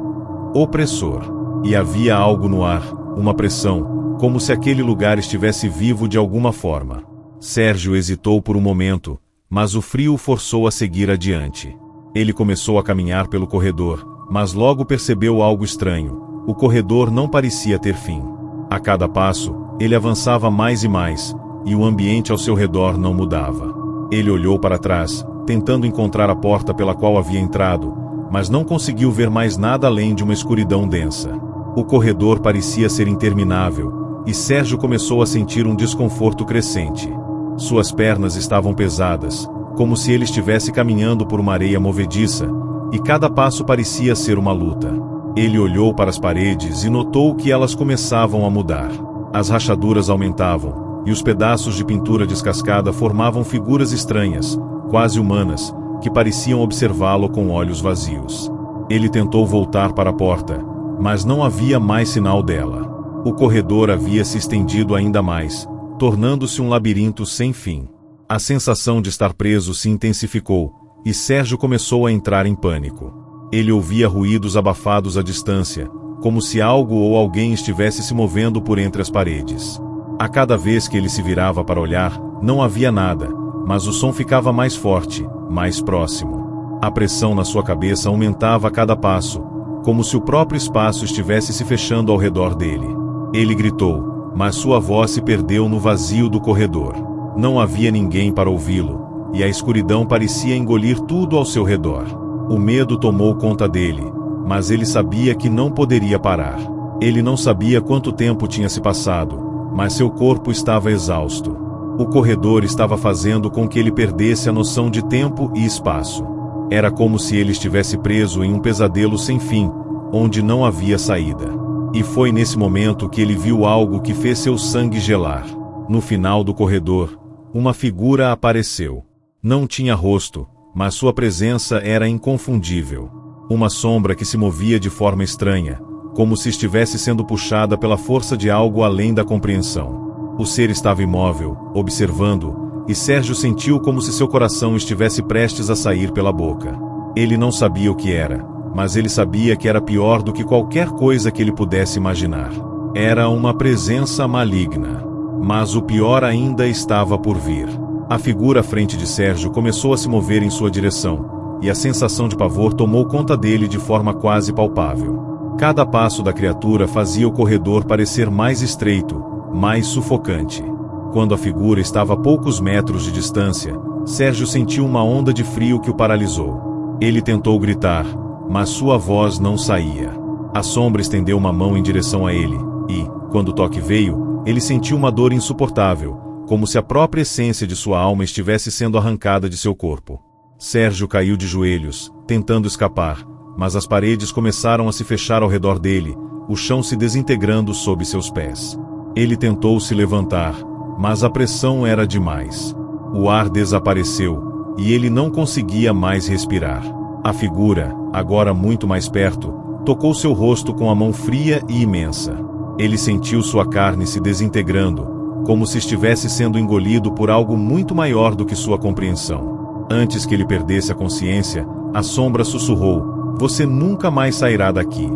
opressor. E havia algo no ar, uma pressão, como se aquele lugar estivesse vivo de alguma forma. Sérgio hesitou por um momento, mas o frio o forçou a seguir adiante. Ele começou a caminhar pelo corredor, mas logo percebeu algo estranho, O corredor não parecia ter fim. A cada passo, ele avançava mais e mais, e o ambiente ao seu redor não mudava. Ele olhou para trás, tentando encontrar a porta pela qual havia entrado, mas não conseguiu ver mais nada além de uma escuridão densa. O corredor parecia ser interminável, e Sérgio começou a sentir um desconforto crescente. Suas pernas estavam pesadas, como se ele estivesse caminhando por uma areia movediça, e cada passo parecia ser uma luta. Ele olhou para as paredes e notou que elas começavam a mudar. As rachaduras aumentavam, e os pedaços de pintura descascada formavam figuras estranhas, quase humanas, que pareciam observá-lo com olhos vazios. Ele tentou voltar para a porta, mas não havia mais sinal dela. O corredor havia se estendido ainda mais, tornando-se um labirinto sem fim. A sensação de estar preso se intensificou, e Sérgio começou a entrar em pânico. Ele ouvia ruídos abafados à distância, como se algo ou alguém estivesse se movendo por entre as paredes. A cada vez que ele se virava para olhar, não havia nada, mas o som ficava mais forte, mais próximo. A pressão na sua cabeça aumentava a cada passo, como se o próprio espaço estivesse se fechando ao redor dele. Ele gritou, mas sua voz se perdeu no vazio do corredor. Não havia ninguém para ouvi-lo, e a escuridão parecia engolir tudo ao seu redor. O medo tomou conta dele, mas ele sabia que não poderia parar. Ele não sabia quanto tempo tinha se passado, mas seu corpo estava exausto. O corredor estava fazendo com que ele perdesse a noção de tempo e espaço. Era como se ele estivesse preso em um pesadelo sem fim, onde não havia saída. E foi nesse momento que ele viu algo que fez seu sangue gelar. No final do corredor, uma figura apareceu. Não tinha rosto, mas sua presença era inconfundível. Uma sombra que se movia de forma estranha, como se estivesse sendo puxada pela força de algo além da compreensão. O ser estava imóvel, observando, e Sérgio sentiu como se seu coração estivesse prestes a sair pela boca. Ele não sabia o que era, mas ele sabia que era pior do que qualquer coisa que ele pudesse imaginar. Era uma presença maligna. Mas o pior ainda estava por vir. A figura à frente de Sérgio começou a se mover em sua direção, e a sensação de pavor tomou conta dele de forma quase palpável. Cada passo da criatura fazia o corredor parecer mais estreito, mais sufocante. Quando a figura estava a poucos metros de distância, Sérgio sentiu uma onda de frio que o paralisou. Ele tentou gritar, mas sua voz não saía. A sombra estendeu uma mão em direção a ele, e, quando o toque veio, ele sentiu uma dor insuportável, como se a própria essência de sua alma estivesse sendo arrancada de seu corpo. Sérgio caiu de joelhos, tentando escapar, mas as paredes começaram a se fechar ao redor dele, o chão se desintegrando sob seus pés. Ele tentou se levantar, mas a pressão era demais. O ar desapareceu, e ele não conseguia mais respirar. A figura, agora muito mais perto, tocou seu rosto com a mão fria e imensa. Ele sentiu sua carne se desintegrando, como se estivesse sendo engolido por algo muito maior do que sua compreensão. Antes que ele perdesse a consciência, a sombra sussurrou: "Você nunca mais sairá daqui."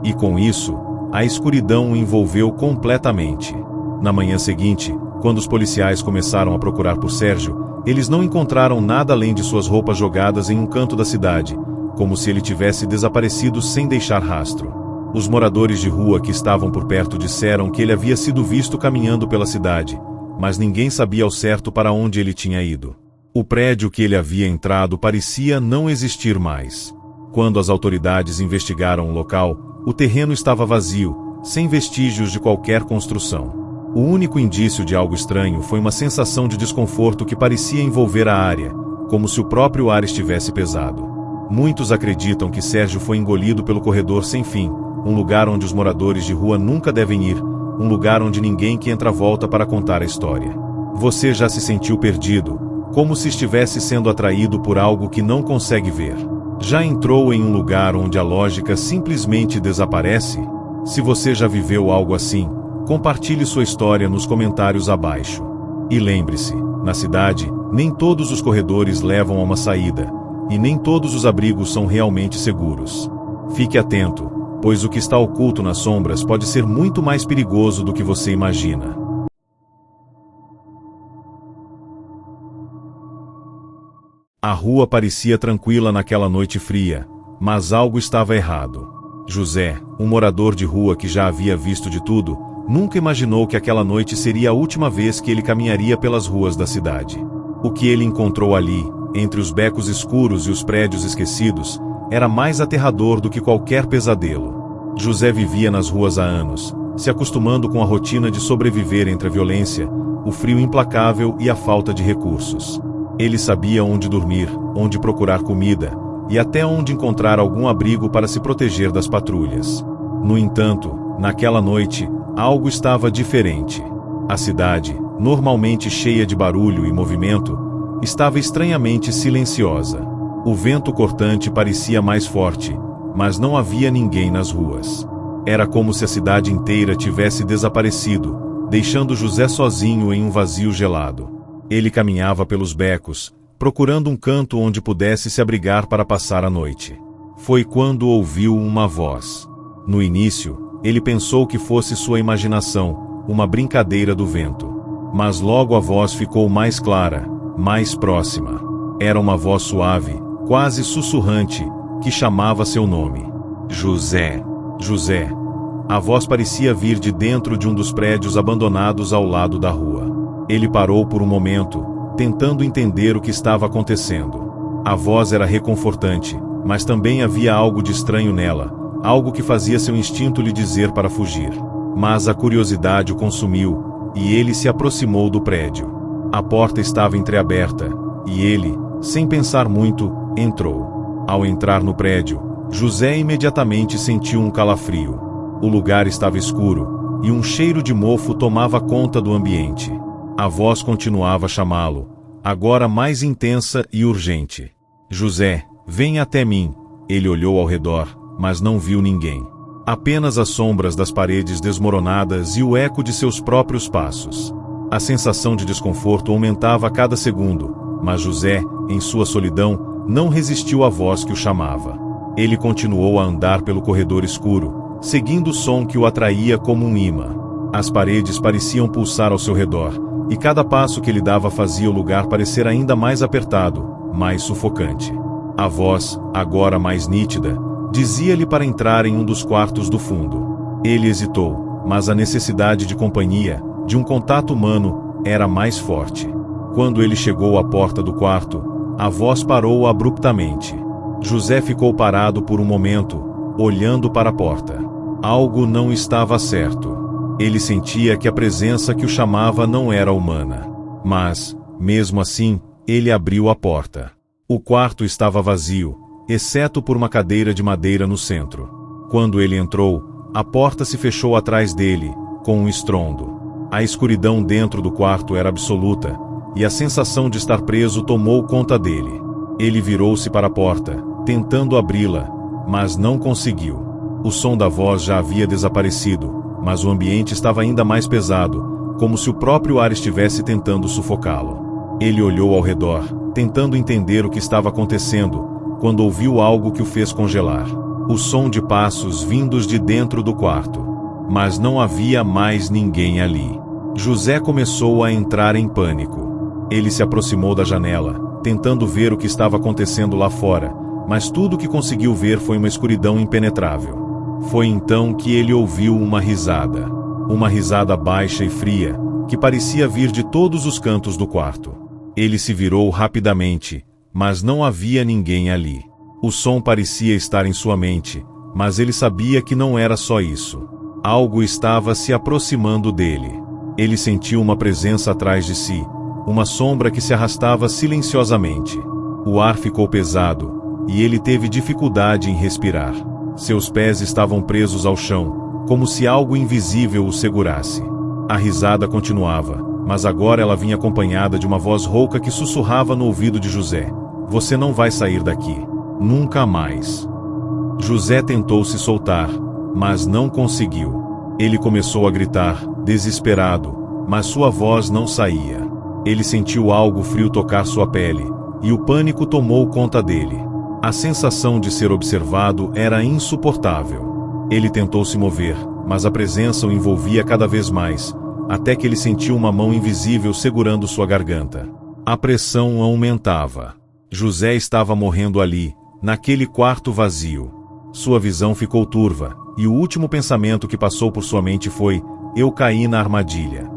E com isso, a escuridão o envolveu completamente. Na manhã seguinte, quando os policiais começaram a procurar por Sérgio, eles não encontraram nada além de suas roupas jogadas em um canto da cidade, como se ele tivesse desaparecido sem deixar rastro. Os moradores de rua que estavam por perto disseram que ele havia sido visto caminhando pela cidade, mas ninguém sabia ao certo para onde ele tinha ido. O prédio que ele havia entrado parecia não existir mais. Quando as autoridades investigaram o local, o terreno estava vazio, sem vestígios de qualquer construção. O único indício de algo estranho foi uma sensação de desconforto que parecia envolver a área, como se o próprio ar estivesse pesado. Muitos acreditam que Sérgio foi engolido pelo corredor sem fim, um lugar onde os moradores de rua nunca devem ir, um lugar onde ninguém que entra volta para contar a história. Você já se sentiu perdido, como se estivesse sendo atraído por algo que não consegue ver? Já entrou em um lugar onde a lógica simplesmente desaparece? Se você já viveu algo assim, compartilhe sua história nos comentários abaixo. E lembre-se, na cidade, nem todos os corredores levam a uma saída, e nem todos os abrigos são realmente seguros. Fique atento, pois o que está oculto nas sombras pode ser muito mais perigoso do que você imagina. A rua parecia tranquila naquela noite fria, mas algo estava errado. José, um morador de rua que já havia visto de tudo, nunca imaginou que aquela noite seria a última vez que ele caminharia pelas ruas da cidade. O que ele encontrou ali, entre os becos escuros e os prédios esquecidos, era mais aterrador do que qualquer pesadelo. José vivia nas ruas há anos, se acostumando com a rotina de sobreviver entre a violência, o frio implacável e a falta de recursos. Ele sabia onde dormir, onde procurar comida, e até onde encontrar algum abrigo para se proteger das patrulhas. No entanto, naquela noite, algo estava diferente. A cidade, normalmente cheia de barulho e movimento, estava estranhamente silenciosa. O vento cortante parecia mais forte, mas não havia ninguém nas ruas. Era como se a cidade inteira tivesse desaparecido, deixando José sozinho em um vazio gelado. Ele caminhava pelos becos, procurando um canto onde pudesse se abrigar para passar a noite. Foi quando ouviu uma voz. No início, ele pensou que fosse sua imaginação, uma brincadeira do vento. Mas logo a voz ficou mais clara, mais próxima. Era uma voz suave, quase sussurrante, que chamava seu nome. José. José. A voz parecia vir de dentro de um dos prédios abandonados ao lado da rua. Ele parou por um momento, tentando entender o que estava acontecendo. A voz era reconfortante, mas também havia algo de estranho nela, algo que fazia seu instinto lhe dizer para fugir. Mas a curiosidade o consumiu, e ele se aproximou do prédio. A porta estava entreaberta, e ele, sem pensar muito, entrou. Ao entrar no prédio, José imediatamente sentiu um calafrio. O lugar estava escuro, e um cheiro de mofo tomava conta do ambiente. A voz continuava a chamá-lo, agora mais intensa e urgente. José, venha até mim. Ele olhou ao redor, mas não viu ninguém. Apenas as sombras das paredes desmoronadas e o eco de seus próprios passos. A sensação de desconforto aumentava a cada segundo, mas José, em sua solidão, não resistiu à voz que o chamava. Ele continuou a andar pelo corredor escuro, seguindo o som que o atraía como um imã. As paredes pareciam pulsar ao seu redor, e cada passo que ele dava fazia o lugar parecer ainda mais apertado, mais sufocante. A voz, agora mais nítida, dizia-lhe para entrar em um dos quartos do fundo. Ele hesitou, mas a necessidade de companhia, de um contato humano, era mais forte. Quando ele chegou à porta do quarto, a voz parou abruptamente. José ficou parado por um momento, olhando para a porta. Algo não estava certo. Ele sentia que a presença que o chamava não era humana. Mas, mesmo assim, ele abriu a porta. O quarto estava vazio, exceto por uma cadeira de madeira no centro. Quando ele entrou, a porta se fechou atrás dele, com um estrondo. A escuridão dentro do quarto era absoluta, e a sensação de estar preso tomou conta dele. Ele virou-se para a porta, tentando abri-la, mas não conseguiu. O som da voz já havia desaparecido, mas o ambiente estava ainda mais pesado, como se o próprio ar estivesse tentando sufocá-lo. Ele olhou ao redor, tentando entender o que estava acontecendo, quando ouviu algo que o fez congelar. O som de passos vindos de dentro do quarto. Mas não havia mais ninguém ali. José começou a entrar em pânico. Ele se aproximou da janela, tentando ver o que estava acontecendo lá fora, mas tudo o que conseguiu ver foi uma escuridão impenetrável. Foi então que ele ouviu uma risada. Uma risada baixa e fria, que parecia vir de todos os cantos do quarto. Ele se virou rapidamente, mas não havia ninguém ali. O som parecia estar em sua mente, mas ele sabia que não era só isso. Algo estava se aproximando dele. Ele sentiu uma presença atrás de si, uma sombra que se arrastava silenciosamente. O ar ficou pesado, e ele teve dificuldade em respirar. Seus pés estavam presos ao chão, como se algo invisível o segurasse. A risada continuava, mas agora ela vinha acompanhada de uma voz rouca que sussurrava no ouvido de José: "Você não vai sair daqui. Nunca mais." José tentou se soltar, mas não conseguiu. Ele começou a gritar, desesperado, mas sua voz não saía. Ele sentiu algo frio tocar sua pele, e o pânico tomou conta dele. A sensação de ser observado era insuportável. Ele tentou se mover, mas a presença o envolvia cada vez mais, até que ele sentiu uma mão invisível segurando sua garganta. A pressão aumentava. José estava morrendo ali, naquele quarto vazio. Sua visão ficou turva, e o último pensamento que passou por sua mente foi: eu caí na armadilha.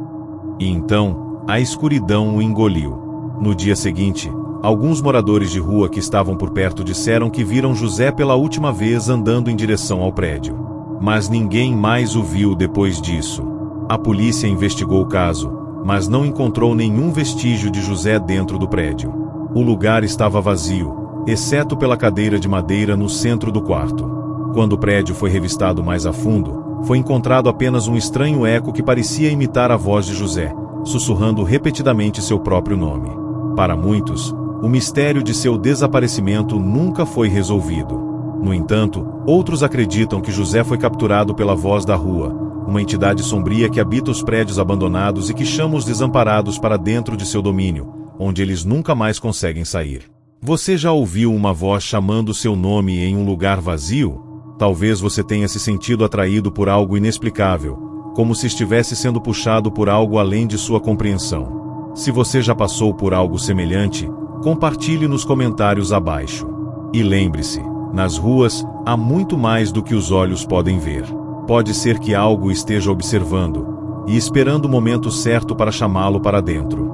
E então, a escuridão o engoliu. No dia seguinte, alguns moradores de rua que estavam por perto disseram que viram José pela última vez andando em direção ao prédio. Mas ninguém mais o viu depois disso. A polícia investigou o caso, mas não encontrou nenhum vestígio de José dentro do prédio. O lugar estava vazio, exceto pela cadeira de madeira no centro do quarto. Quando o prédio foi revistado mais a fundo, foi encontrado apenas um estranho eco que parecia imitar a voz de José, sussurrando repetidamente seu próprio nome. Para muitos, o mistério de seu desaparecimento nunca foi resolvido. No entanto, outros acreditam que José foi capturado pela voz da rua, uma entidade sombria que habita os prédios abandonados e que chama os desamparados para dentro de seu domínio, onde eles nunca mais conseguem sair. Você já ouviu uma voz chamando seu nome em um lugar vazio? Talvez você tenha se sentido atraído por algo inexplicável, como se estivesse sendo puxado por algo além de sua compreensão. Se você já passou por algo semelhante, compartilhe nos comentários abaixo. E lembre-se, nas ruas, há muito mais do que os olhos podem ver. Pode ser que algo esteja observando, e esperando o momento certo para chamá-lo para dentro.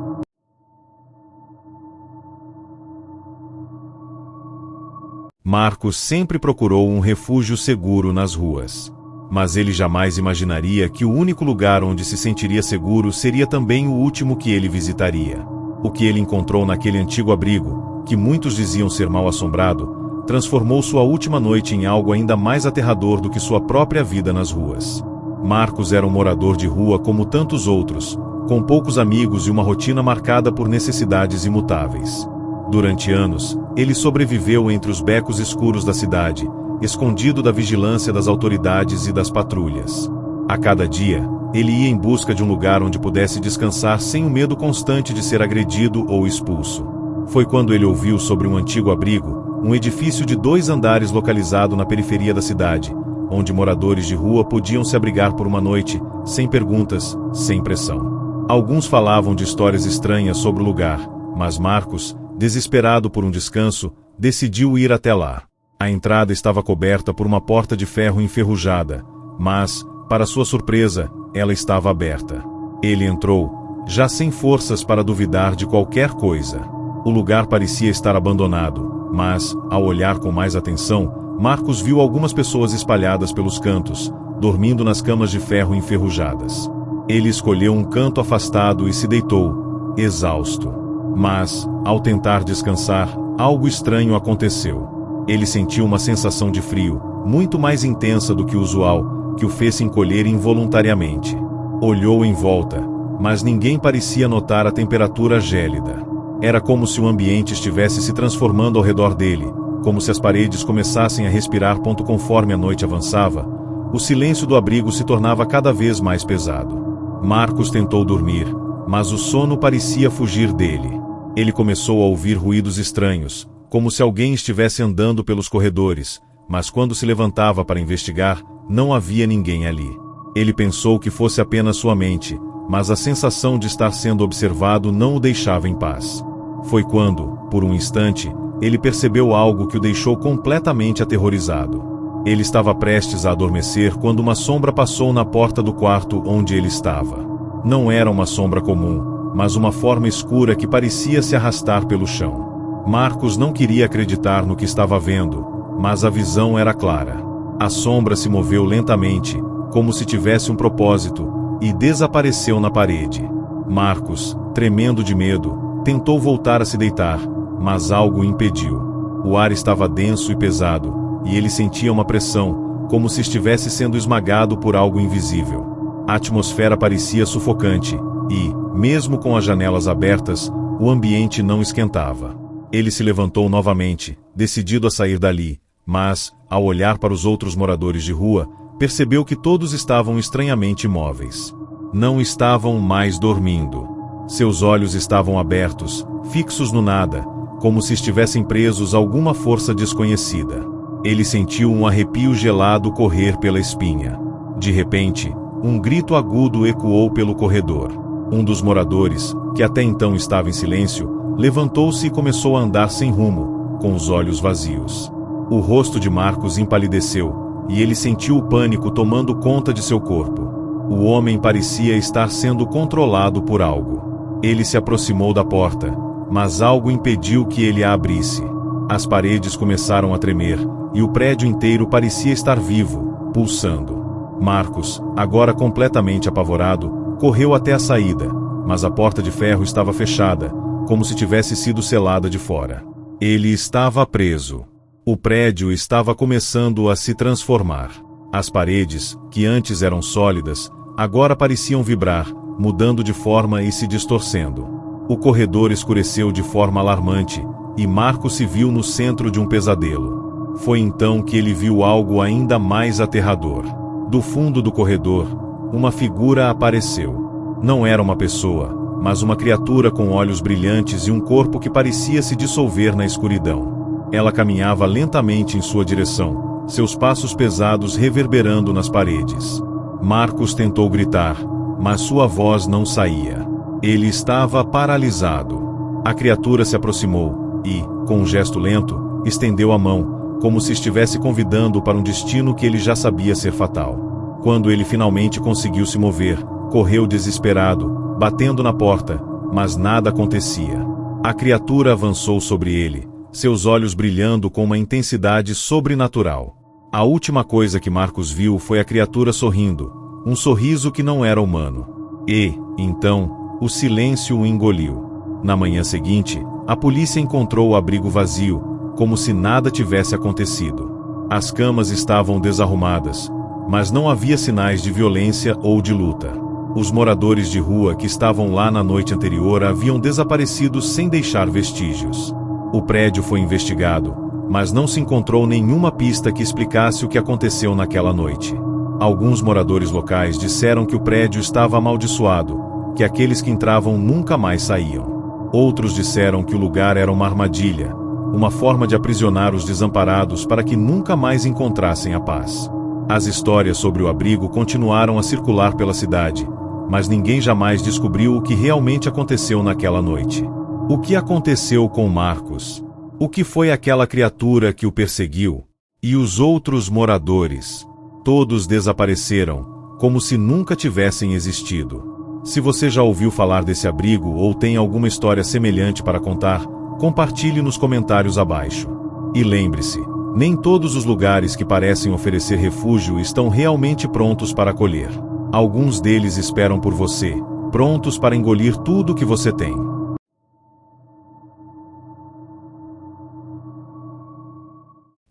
Marcos sempre procurou um refúgio seguro nas ruas. Mas ele jamais imaginaria que o único lugar onde se sentiria seguro seria também o último que ele visitaria. O que ele encontrou naquele antigo abrigo, que muitos diziam ser mal assombrado, transformou sua última noite em algo ainda mais aterrador do que sua própria vida nas ruas. Marcos era um morador de rua como tantos outros, com poucos amigos e uma rotina marcada por necessidades imutáveis. Durante anos, ele sobreviveu entre os becos escuros da cidade, escondido da vigilância das autoridades e das patrulhas. A cada dia, ele ia em busca de um lugar onde pudesse descansar sem o medo constante de ser agredido ou expulso. Foi quando ele ouviu sobre um antigo abrigo, um edifício de 2 andares localizado na periferia da cidade, onde moradores de rua podiam se abrigar por uma noite, sem perguntas, sem pressão. Alguns falavam de histórias estranhas sobre o lugar, mas Marcos, desesperado por um descanso, decidiu ir até lá. A entrada estava coberta por uma porta de ferro enferrujada, mas, para sua surpresa, ela estava aberta. Ele entrou, já sem forças para duvidar de qualquer coisa. O lugar parecia estar abandonado, mas, ao olhar com mais atenção, Marcos viu algumas pessoas espalhadas pelos cantos, dormindo nas camas de ferro enferrujadas. Ele escolheu um canto afastado e se deitou, exausto. Mas, ao tentar descansar, algo estranho aconteceu. Ele sentiu uma sensação de frio, muito mais intensa do que o usual, que o fez se encolher involuntariamente. Olhou em volta, mas ninguém parecia notar a temperatura gélida. Era como se o ambiente estivesse se transformando ao redor dele, como se as paredes começassem a respirar. Conforme a noite avançava, o silêncio do abrigo se tornava cada vez mais pesado. Marcos tentou dormir, mas o sono parecia fugir dele. Ele começou a ouvir ruídos estranhos, como se alguém estivesse andando pelos corredores, mas quando se levantava para investigar, não havia ninguém ali. Ele pensou que fosse apenas sua mente, mas a sensação de estar sendo observado não o deixava em paz. Foi quando, por um instante, ele percebeu algo que o deixou completamente aterrorizado. Ele estava prestes a adormecer quando uma sombra passou na porta do quarto onde ele estava. Não era uma sombra comum, mas uma forma escura que parecia se arrastar pelo chão. Marcos não queria acreditar no que estava vendo, mas a visão era clara. A sombra se moveu lentamente, como se tivesse um propósito, e desapareceu na parede. Marcos, tremendo de medo, tentou voltar a se deitar, mas algo o impediu. O ar estava denso e pesado, e ele sentia uma pressão, como se estivesse sendo esmagado por algo invisível. A atmosfera parecia sufocante, e, mesmo com as janelas abertas, o ambiente não esquentava. Ele se levantou novamente, decidido a sair dali, mas, ao olhar para os outros moradores de rua, percebeu que todos estavam estranhamente imóveis. Não estavam mais dormindo. Seus olhos estavam abertos, fixos no nada, como se estivessem presos a alguma força desconhecida. Ele sentiu um arrepio gelado correr pela espinha. De repente, um grito agudo ecoou pelo corredor. Um dos moradores, que até então estava em silêncio, levantou-se e começou a andar sem rumo, com os olhos vazios. O rosto de Marcos empalideceu, e ele sentiu o pânico tomando conta de seu corpo. O homem parecia estar sendo controlado por algo. Ele se aproximou da porta, mas algo impediu que ele a abrisse. As paredes começaram a tremer, e o prédio inteiro parecia estar vivo, pulsando. Marcos, agora completamente apavorado, correu até a saída, mas a porta de ferro estava fechada, como se tivesse sido selada de fora. Ele estava preso. O prédio estava começando a se transformar. As paredes, que antes eram sólidas, agora pareciam vibrar, mudando de forma e se distorcendo. O corredor escureceu de forma alarmante, e Marcos se viu no centro de um pesadelo. Foi então que ele viu algo ainda mais aterrador. Do fundo do corredor, uma figura apareceu. Não era uma pessoa, mas uma criatura com olhos brilhantes e um corpo que parecia se dissolver na escuridão. Ela caminhava lentamente em sua direção, seus passos pesados reverberando nas paredes. Marcos tentou gritar, mas sua voz não saía. Ele estava paralisado. A criatura se aproximou e, com um gesto lento, estendeu a mão, como se estivesse convidando-o para um destino que ele já sabia ser fatal. Quando ele finalmente conseguiu se mover, correu desesperado, batendo na porta, mas nada acontecia. A criatura avançou sobre ele, seus olhos brilhando com uma intensidade sobrenatural. A última coisa que Marcos viu foi a criatura sorrindo, um sorriso que não era humano. E, então, o silêncio o engoliu. Na manhã seguinte, a polícia encontrou o abrigo vazio, como se nada tivesse acontecido. As camas estavam desarrumadas, mas não havia sinais de violência ou de luta. Os moradores de rua que estavam lá na noite anterior haviam desaparecido sem deixar vestígios. O prédio foi investigado, mas não se encontrou nenhuma pista que explicasse o que aconteceu naquela noite. Alguns moradores locais disseram que o prédio estava amaldiçoado, que aqueles que entravam nunca mais saíam. Outros disseram que o lugar era uma armadilha, uma forma de aprisionar os desamparados para que nunca mais encontrassem a paz. As histórias sobre o abrigo continuaram a circular pela cidade, mas ninguém jamais descobriu o que realmente aconteceu naquela noite. O que aconteceu com Marcos? O que foi aquela criatura que o perseguiu? E os outros moradores? Todos desapareceram, como se nunca tivessem existido. Se você já ouviu falar desse abrigo ou tem alguma história semelhante para contar, compartilhe nos comentários abaixo. E lembre-se, nem todos os lugares que parecem oferecer refúgio estão realmente prontos para acolher. Alguns deles esperam por você, prontos para engolir tudo que você tem.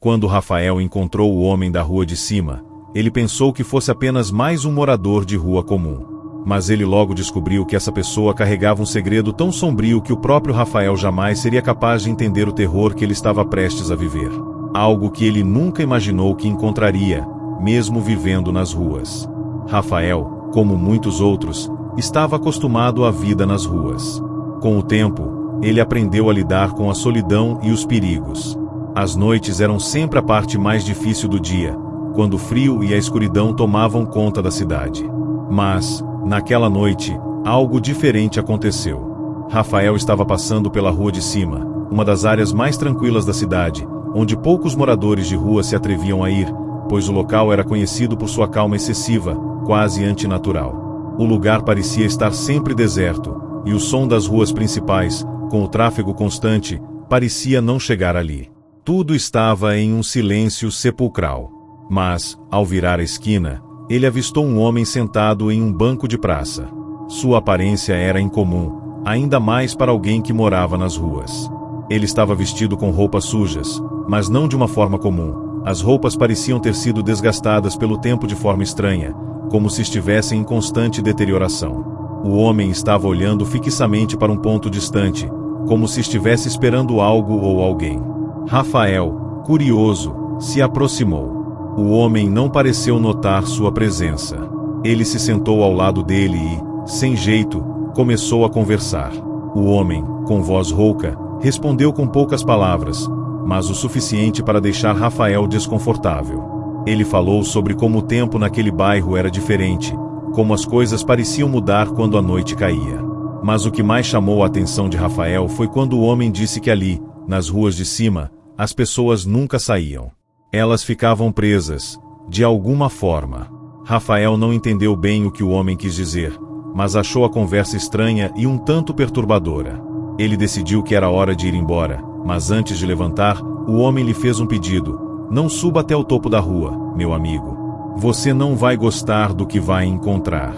Quando Rafael encontrou o homem da rua de cima, ele pensou que fosse apenas mais um morador de rua comum. Mas ele logo descobriu que essa pessoa carregava um segredo tão sombrio que o próprio Rafael jamais seria capaz de entender o terror que ele estava prestes a viver. Algo que ele nunca imaginou que encontraria, mesmo vivendo nas ruas. Rafael, como muitos outros, estava acostumado à vida nas ruas. Com o tempo, ele aprendeu a lidar com a solidão e os perigos. As noites eram sempre a parte mais difícil do dia, quando o frio e a escuridão tomavam conta da cidade. Mas, naquela noite, algo diferente aconteceu. Rafael estava passando pela rua de cima, uma das áreas mais tranquilas da cidade, onde poucos moradores de rua se atreviam a ir, pois o local era conhecido por sua calma excessiva, quase antinatural. O lugar parecia estar sempre deserto, e o som das ruas principais, com o tráfego constante, parecia não chegar ali. Tudo estava em um silêncio sepulcral. Mas, ao virar a esquina, ele avistou um homem sentado em um banco de praça. Sua aparência era incomum, ainda mais para alguém que morava nas ruas. Ele estava vestido com roupas sujas, mas não de uma forma comum. As roupas pareciam ter sido desgastadas pelo tempo de forma estranha, como se estivessem em constante deterioração. O homem estava olhando fixamente para um ponto distante, como se estivesse esperando algo ou alguém. Rafael, curioso, se aproximou. O homem não pareceu notar sua presença. Ele se sentou ao lado dele e, sem jeito, começou a conversar. O homem, com voz rouca, respondeu com poucas palavras, mas o suficiente para deixar Rafael desconfortável. Ele falou sobre como o tempo naquele bairro era diferente, como as coisas pareciam mudar quando a noite caía. Mas o que mais chamou a atenção de Rafael foi quando o homem disse que ali, nas ruas de cima, as pessoas nunca saíam. Elas ficavam presas, de alguma forma. Rafael não entendeu bem o que o homem quis dizer, mas achou a conversa estranha e um tanto perturbadora. Ele decidiu que era hora de ir embora, mas antes de levantar, o homem lhe fez um pedido: não suba até o topo da rua, meu amigo. Você não vai gostar do que vai encontrar.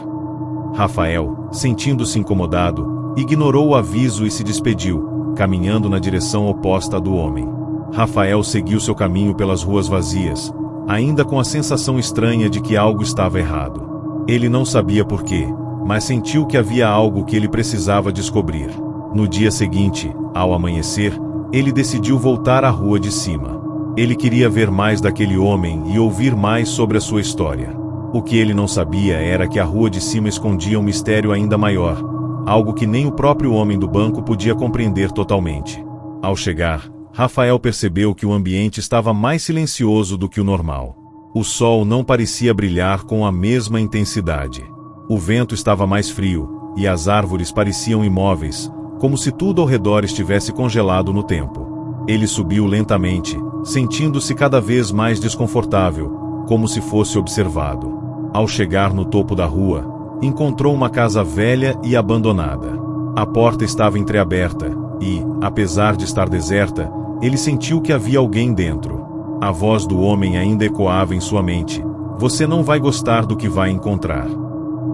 Rafael, sentindo-se incomodado, ignorou o aviso e se despediu, caminhando na direção oposta à do homem. Rafael seguiu seu caminho pelas ruas vazias, ainda com a sensação estranha de que algo estava errado. Ele não sabia por quê, mas sentiu que havia algo que ele precisava descobrir. No dia seguinte, ao amanhecer, ele decidiu voltar à rua de cima. Ele queria ver mais daquele homem e ouvir mais sobre a sua história. O que ele não sabia era que a rua de cima escondia um mistério ainda maior, algo que nem o próprio homem do banco podia compreender totalmente. Ao chegar, Rafael percebeu que o ambiente estava mais silencioso do que o normal. O sol não parecia brilhar com a mesma intensidade. O vento estava mais frio, e as árvores pareciam imóveis, como se tudo ao redor estivesse congelado no tempo. Ele subiu lentamente, sentindo-se cada vez mais desconfortável, como se fosse observado. Ao chegar no topo da rua, encontrou uma casa velha e abandonada. A porta estava entreaberta e, apesar de estar deserta, ele sentiu que havia alguém dentro. A voz do homem ainda ecoava em sua mente: você não vai gostar do que vai encontrar.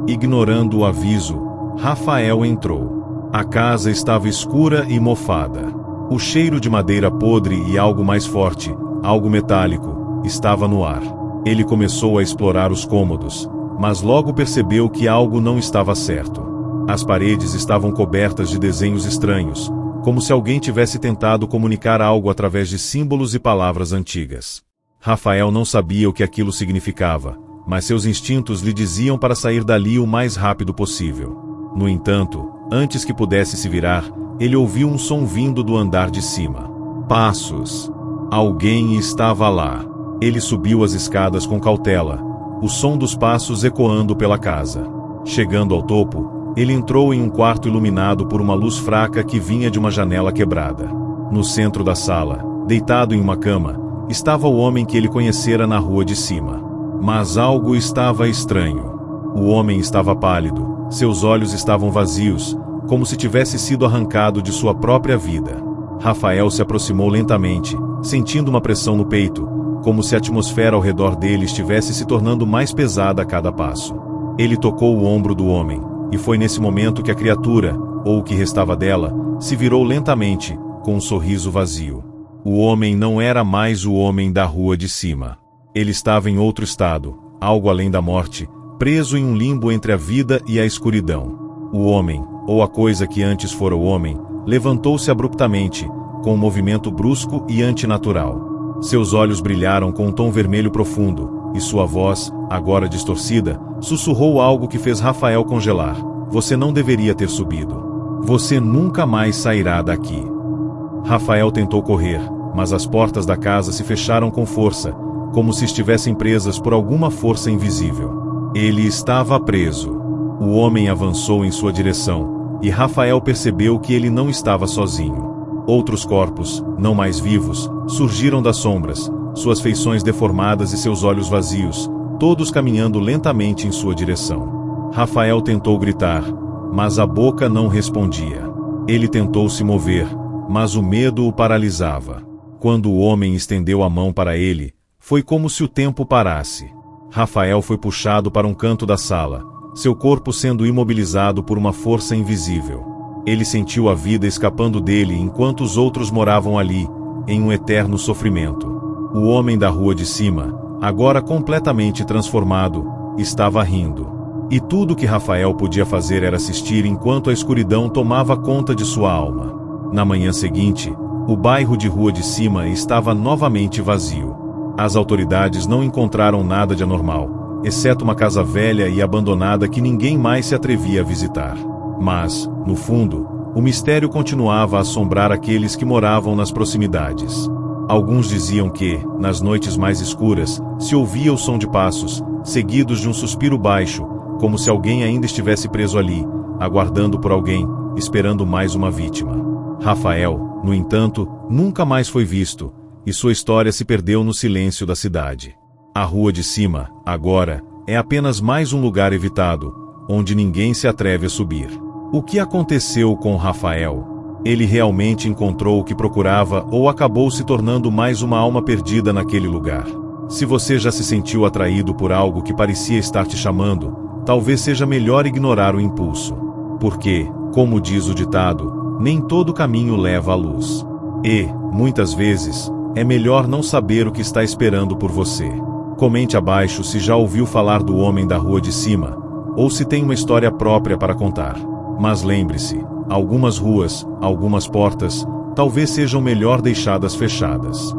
Ignorando o aviso, Rafael entrou. A casa estava escura e mofada. O cheiro de madeira podre e algo mais forte, algo metálico, estava no ar. Ele começou a explorar os cômodos, mas logo percebeu que algo não estava certo. As paredes estavam cobertas de desenhos estranhos, como se alguém tivesse tentado comunicar algo através de símbolos e palavras antigas. Rafael não sabia o que aquilo significava, mas seus instintos lhe diziam para sair dali o mais rápido possível. No entanto, antes que pudesse se virar, ele ouviu um som vindo do andar de cima. Passos. Alguém estava lá. Ele subiu as escadas com cautela, o som dos passos ecoando pela casa. Chegando ao topo, ele entrou em um quarto iluminado por uma luz fraca que vinha de uma janela quebrada. No centro da sala, deitado em uma cama, estava o homem que ele conhecera na rua de cima. Mas algo estava estranho. O homem estava pálido, seus olhos estavam vazios, como se tivesse sido arrancado de sua própria vida. Rafael se aproximou lentamente, sentindo uma pressão no peito, como se a atmosfera ao redor dele estivesse se tornando mais pesada a cada passo. Ele tocou o ombro do homem, e foi nesse momento que a criatura, ou o que restava dela, se virou lentamente, com um sorriso vazio. O homem não era mais o homem da rua de cima. Ele estava em outro estado, algo além da morte, preso em um limbo entre a vida e a escuridão. O homem, ou a coisa que antes fora o homem, levantou-se abruptamente, com um movimento brusco e antinatural. Seus olhos brilharam com um tom vermelho profundo, e sua voz, agora distorcida, sussurrou algo que fez Rafael congelar: você não deveria ter subido. Você nunca mais sairá daqui. Rafael tentou correr, mas as portas da casa se fecharam com força, como se estivessem presas por alguma força invisível. Ele estava preso. O homem avançou em sua direção, e Rafael percebeu que ele não estava sozinho. Outros corpos, não mais vivos, surgiram das sombras, suas feições deformadas e seus olhos vazios, todos caminhando lentamente em sua direção. Rafael tentou gritar, mas a boca não respondia. Ele tentou se mover, mas o medo o paralisava. Quando o homem estendeu a mão para ele, foi como se o tempo parasse. Rafael foi puxado para um canto da sala, seu corpo sendo imobilizado por uma força invisível. Ele sentiu a vida escapando dele enquanto os outros moravam ali, em um eterno sofrimento. O homem da rua de cima, agora completamente transformado, estava rindo. E tudo que Rafael podia fazer era assistir enquanto a escuridão tomava conta de sua alma. Na manhã seguinte, o bairro de Rua de Cima estava novamente vazio. As autoridades não encontraram nada de anormal, exceto uma casa velha e abandonada que ninguém mais se atrevia a visitar. Mas, no fundo, o mistério continuava a assombrar aqueles que moravam nas proximidades. Alguns diziam que, nas noites mais escuras, se ouvia o som de passos, seguidos de um suspiro baixo, como se alguém ainda estivesse preso ali, aguardando por alguém, esperando mais uma vítima. Rafael, no entanto, nunca mais foi visto, e sua história se perdeu no silêncio da cidade. A rua de cima, agora, é apenas mais um lugar evitado, onde ninguém se atreve a subir. O que aconteceu com Rafael? Ele realmente encontrou o que procurava ou acabou se tornando mais uma alma perdida naquele lugar? Se você já se sentiu atraído por algo que parecia estar te chamando, talvez seja melhor ignorar o impulso. Porque, como diz o ditado, nem todo caminho leva à luz. E, muitas vezes, é melhor não saber o que está esperando por você. Comente abaixo se já ouviu falar do homem da rua de cima, ou se tem uma história própria para contar. Mas lembre-se, algumas ruas, algumas portas, talvez sejam melhor deixadas fechadas.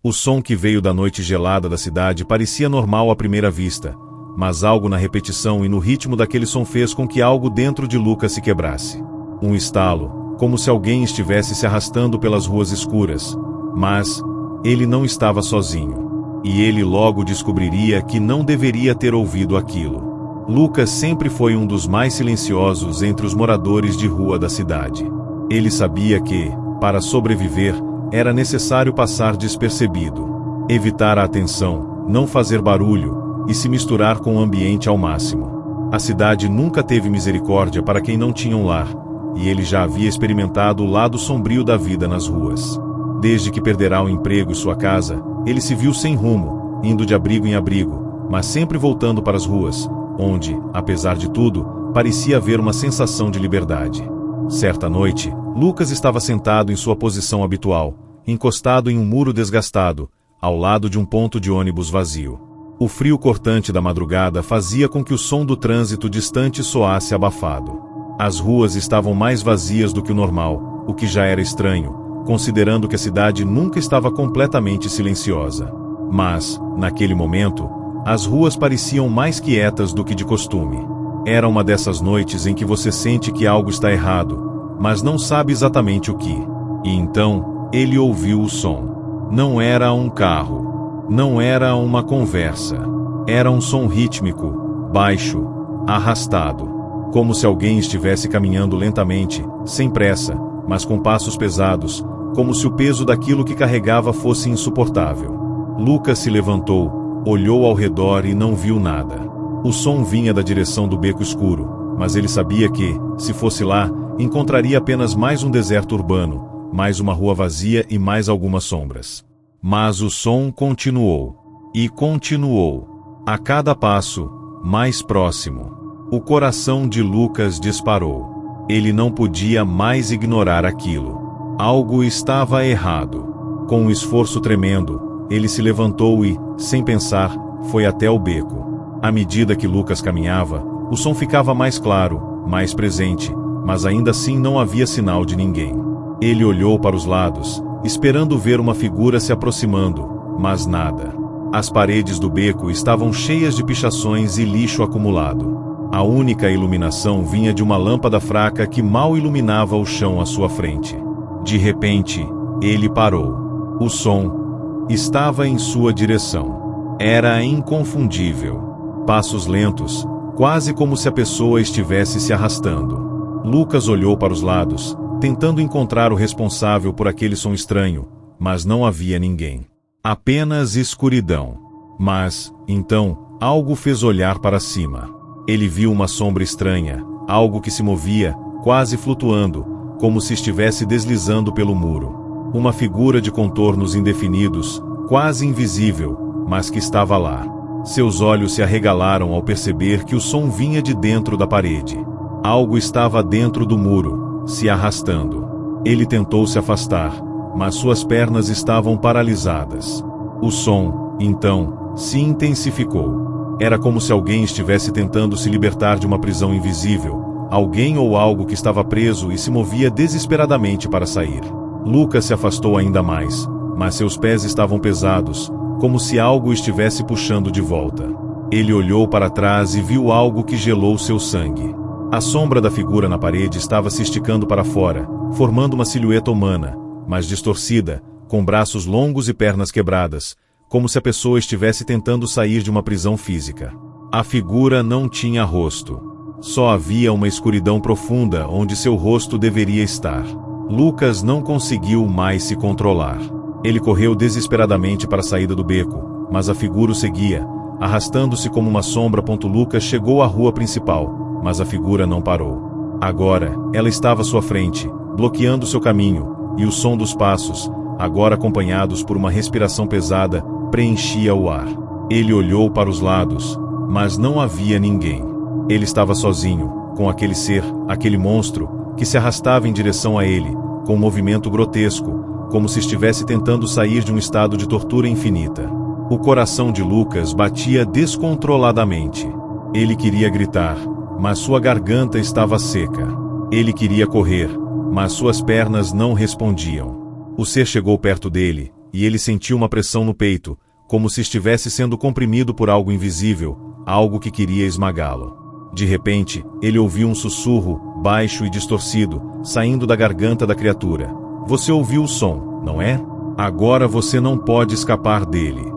O som que veio da noite gelada da cidade parecia normal à primeira vista, mas algo na repetição e no ritmo daquele som fez com que algo dentro de Lucas se quebrasse. Um estalo, como se alguém estivesse se arrastando pelas ruas escuras, mas ele não estava sozinho. E ele logo descobriria que não deveria ter ouvido aquilo. Lucas sempre foi um dos mais silenciosos entre os moradores de rua da cidade. Ele sabia que, para sobreviver, era necessário passar despercebido, evitar a atenção, não fazer barulho e se misturar com o ambiente ao máximo. A cidade nunca teve misericórdia para quem não tinha um lar, e ele já havia experimentado o lado sombrio da vida nas ruas. Desde que perderá o emprego e sua casa, ele se viu sem rumo, indo de abrigo em abrigo, mas sempre voltando para as ruas, onde, apesar de tudo, parecia haver uma sensação de liberdade. Certa noite, Lucas estava sentado em sua posição habitual, encostado em um muro desgastado, ao lado de um ponto de ônibus vazio. O frio cortante da madrugada fazia com que o som do trânsito distante soasse abafado. As ruas estavam mais vazias do que o normal, o que já era estranho, considerando que a cidade nunca estava completamente silenciosa. Mas, naquele momento, as ruas pareciam mais quietas do que de costume. Era uma dessas noites em que você sente que algo está errado, mas não sabe exatamente o que. E então, ele ouviu o som. Não era um carro. Não era uma conversa. Era um som rítmico, baixo, arrastado. Como se alguém estivesse caminhando lentamente, sem pressa, mas com passos pesados, como se o peso daquilo que carregava fosse insuportável. Lucas se levantou, olhou ao redor e não viu nada. O som vinha da direção do beco escuro, mas ele sabia que, se fosse lá, encontraria apenas mais um deserto urbano, mais uma rua vazia e mais algumas sombras. Mas o som continuou. E continuou. A cada passo, mais próximo. O coração de Lucas disparou. Ele não podia mais ignorar aquilo. Algo estava errado. Com um esforço tremendo, ele se levantou e, sem pensar, foi até o beco. À medida que Lucas caminhava, o som ficava mais claro, mais presente, mas ainda assim não havia sinal de ninguém. Ele olhou para os lados, esperando ver uma figura se aproximando, mas nada. As paredes do beco estavam cheias de pichações e lixo acumulado. A única iluminação vinha de uma lâmpada fraca que mal iluminava o chão à sua frente. De repente, ele parou. O som estava em sua direção. Era inconfundível. Passos lentos, quase como se a pessoa estivesse se arrastando. Lucas olhou para os lados, tentando encontrar o responsável por aquele som estranho, mas não havia ninguém. Apenas escuridão. Mas, então, algo fez olhar para cima. Ele viu uma sombra estranha, algo que se movia, quase flutuando, como se estivesse deslizando pelo muro. Uma figura de contornos indefinidos, quase invisível, mas que estava lá. Seus olhos se arregalaram ao perceber que o som vinha de dentro da parede. Algo estava dentro do muro, se arrastando. Ele tentou se afastar, mas suas pernas estavam paralisadas. O som, então, se intensificou. Era como se alguém estivesse tentando se libertar de uma prisão invisível, alguém ou algo que estava preso e se movia desesperadamente para sair. Lucas se afastou ainda mais, mas seus pés estavam pesados, como se algo estivesse puxando de volta. Ele olhou para trás e viu algo que gelou seu sangue. A sombra da figura na parede estava se esticando para fora, formando uma silhueta humana, mas distorcida, com braços longos e pernas quebradas, como se a pessoa estivesse tentando sair de uma prisão física. A figura não tinha rosto. Só havia uma escuridão profunda onde seu rosto deveria estar. Lucas não conseguiu mais se controlar. Ele correu desesperadamente para a saída do beco, mas a figura o seguia, arrastando-se como uma sombra. Lucas chegou à rua principal, mas a figura não parou. Agora, ela estava à sua frente, bloqueando seu caminho, e o som dos passos, agora acompanhados por uma respiração pesada, preenchia o ar. Ele olhou para os lados, mas não havia ninguém. Ele estava sozinho, com aquele ser, aquele monstro, que se arrastava em direção a ele, com um movimento grotesco, como se estivesse tentando sair de um estado de tortura infinita. O coração de Lucas batia descontroladamente. Ele queria gritar, mas sua garganta estava seca. Ele queria correr, mas suas pernas não respondiam. O ser chegou perto dele, e ele sentiu uma pressão no peito, como se estivesse sendo comprimido por algo invisível, algo que queria esmagá-lo. De repente, ele ouviu um sussurro, baixo e distorcido, saindo da garganta da criatura. Você ouviu o som, não é? Agora você não pode escapar dele.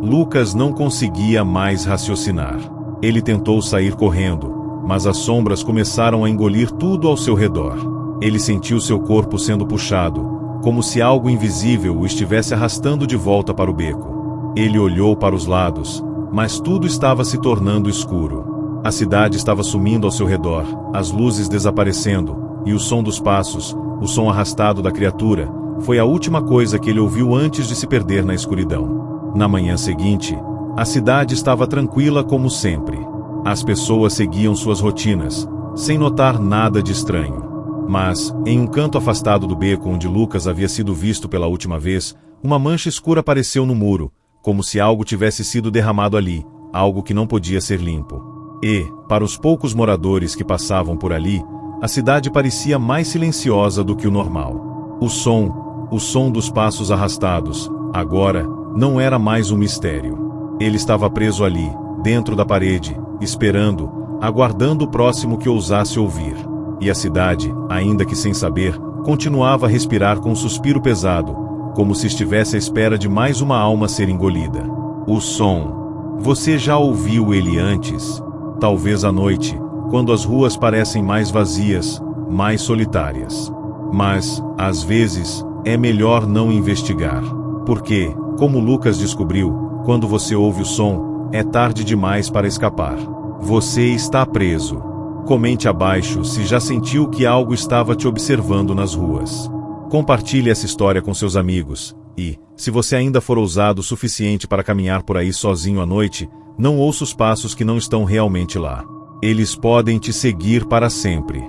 Lucas não conseguia mais raciocinar. Ele tentou sair correndo, mas as sombras começaram a engolir tudo ao seu redor. Ele sentiu seu corpo sendo puxado, como se algo invisível o estivesse arrastando de volta para o beco. Ele olhou para os lados, mas tudo estava se tornando escuro. A cidade estava sumindo ao seu redor, as luzes desaparecendo, e o som dos passos, o som arrastado da criatura, foi a última coisa que ele ouviu antes de se perder na escuridão. Na manhã seguinte, a cidade estava tranquila como sempre. As pessoas seguiam suas rotinas, sem notar nada de estranho. Mas, em um canto afastado do beco onde Lucas havia sido visto pela última vez, uma mancha escura apareceu no muro, como se algo tivesse sido derramado ali, algo que não podia ser limpo. E, para os poucos moradores que passavam por ali, a cidade parecia mais silenciosa do que o normal. O som dos passos arrastados, agora, não era mais um mistério. Ele estava preso ali, dentro da parede, esperando, aguardando o próximo que ousasse ouvir. E a cidade, ainda que sem saber, continuava a respirar com um suspiro pesado, como se estivesse à espera de mais uma alma ser engolida. O som. Você já ouviu ele antes? Talvez à noite, quando as ruas parecem mais vazias, mais solitárias. Mas, às vezes, é melhor não investigar. Porque, como Lucas descobriu, quando você ouve o som, é tarde demais para escapar. Você está preso. Comente abaixo se já sentiu que algo estava te observando nas ruas. Compartilhe essa história com seus amigos. E, se você ainda for ousado o suficiente para caminhar por aí sozinho à noite, não ouça os passos que não estão realmente lá. Eles podem te seguir para sempre.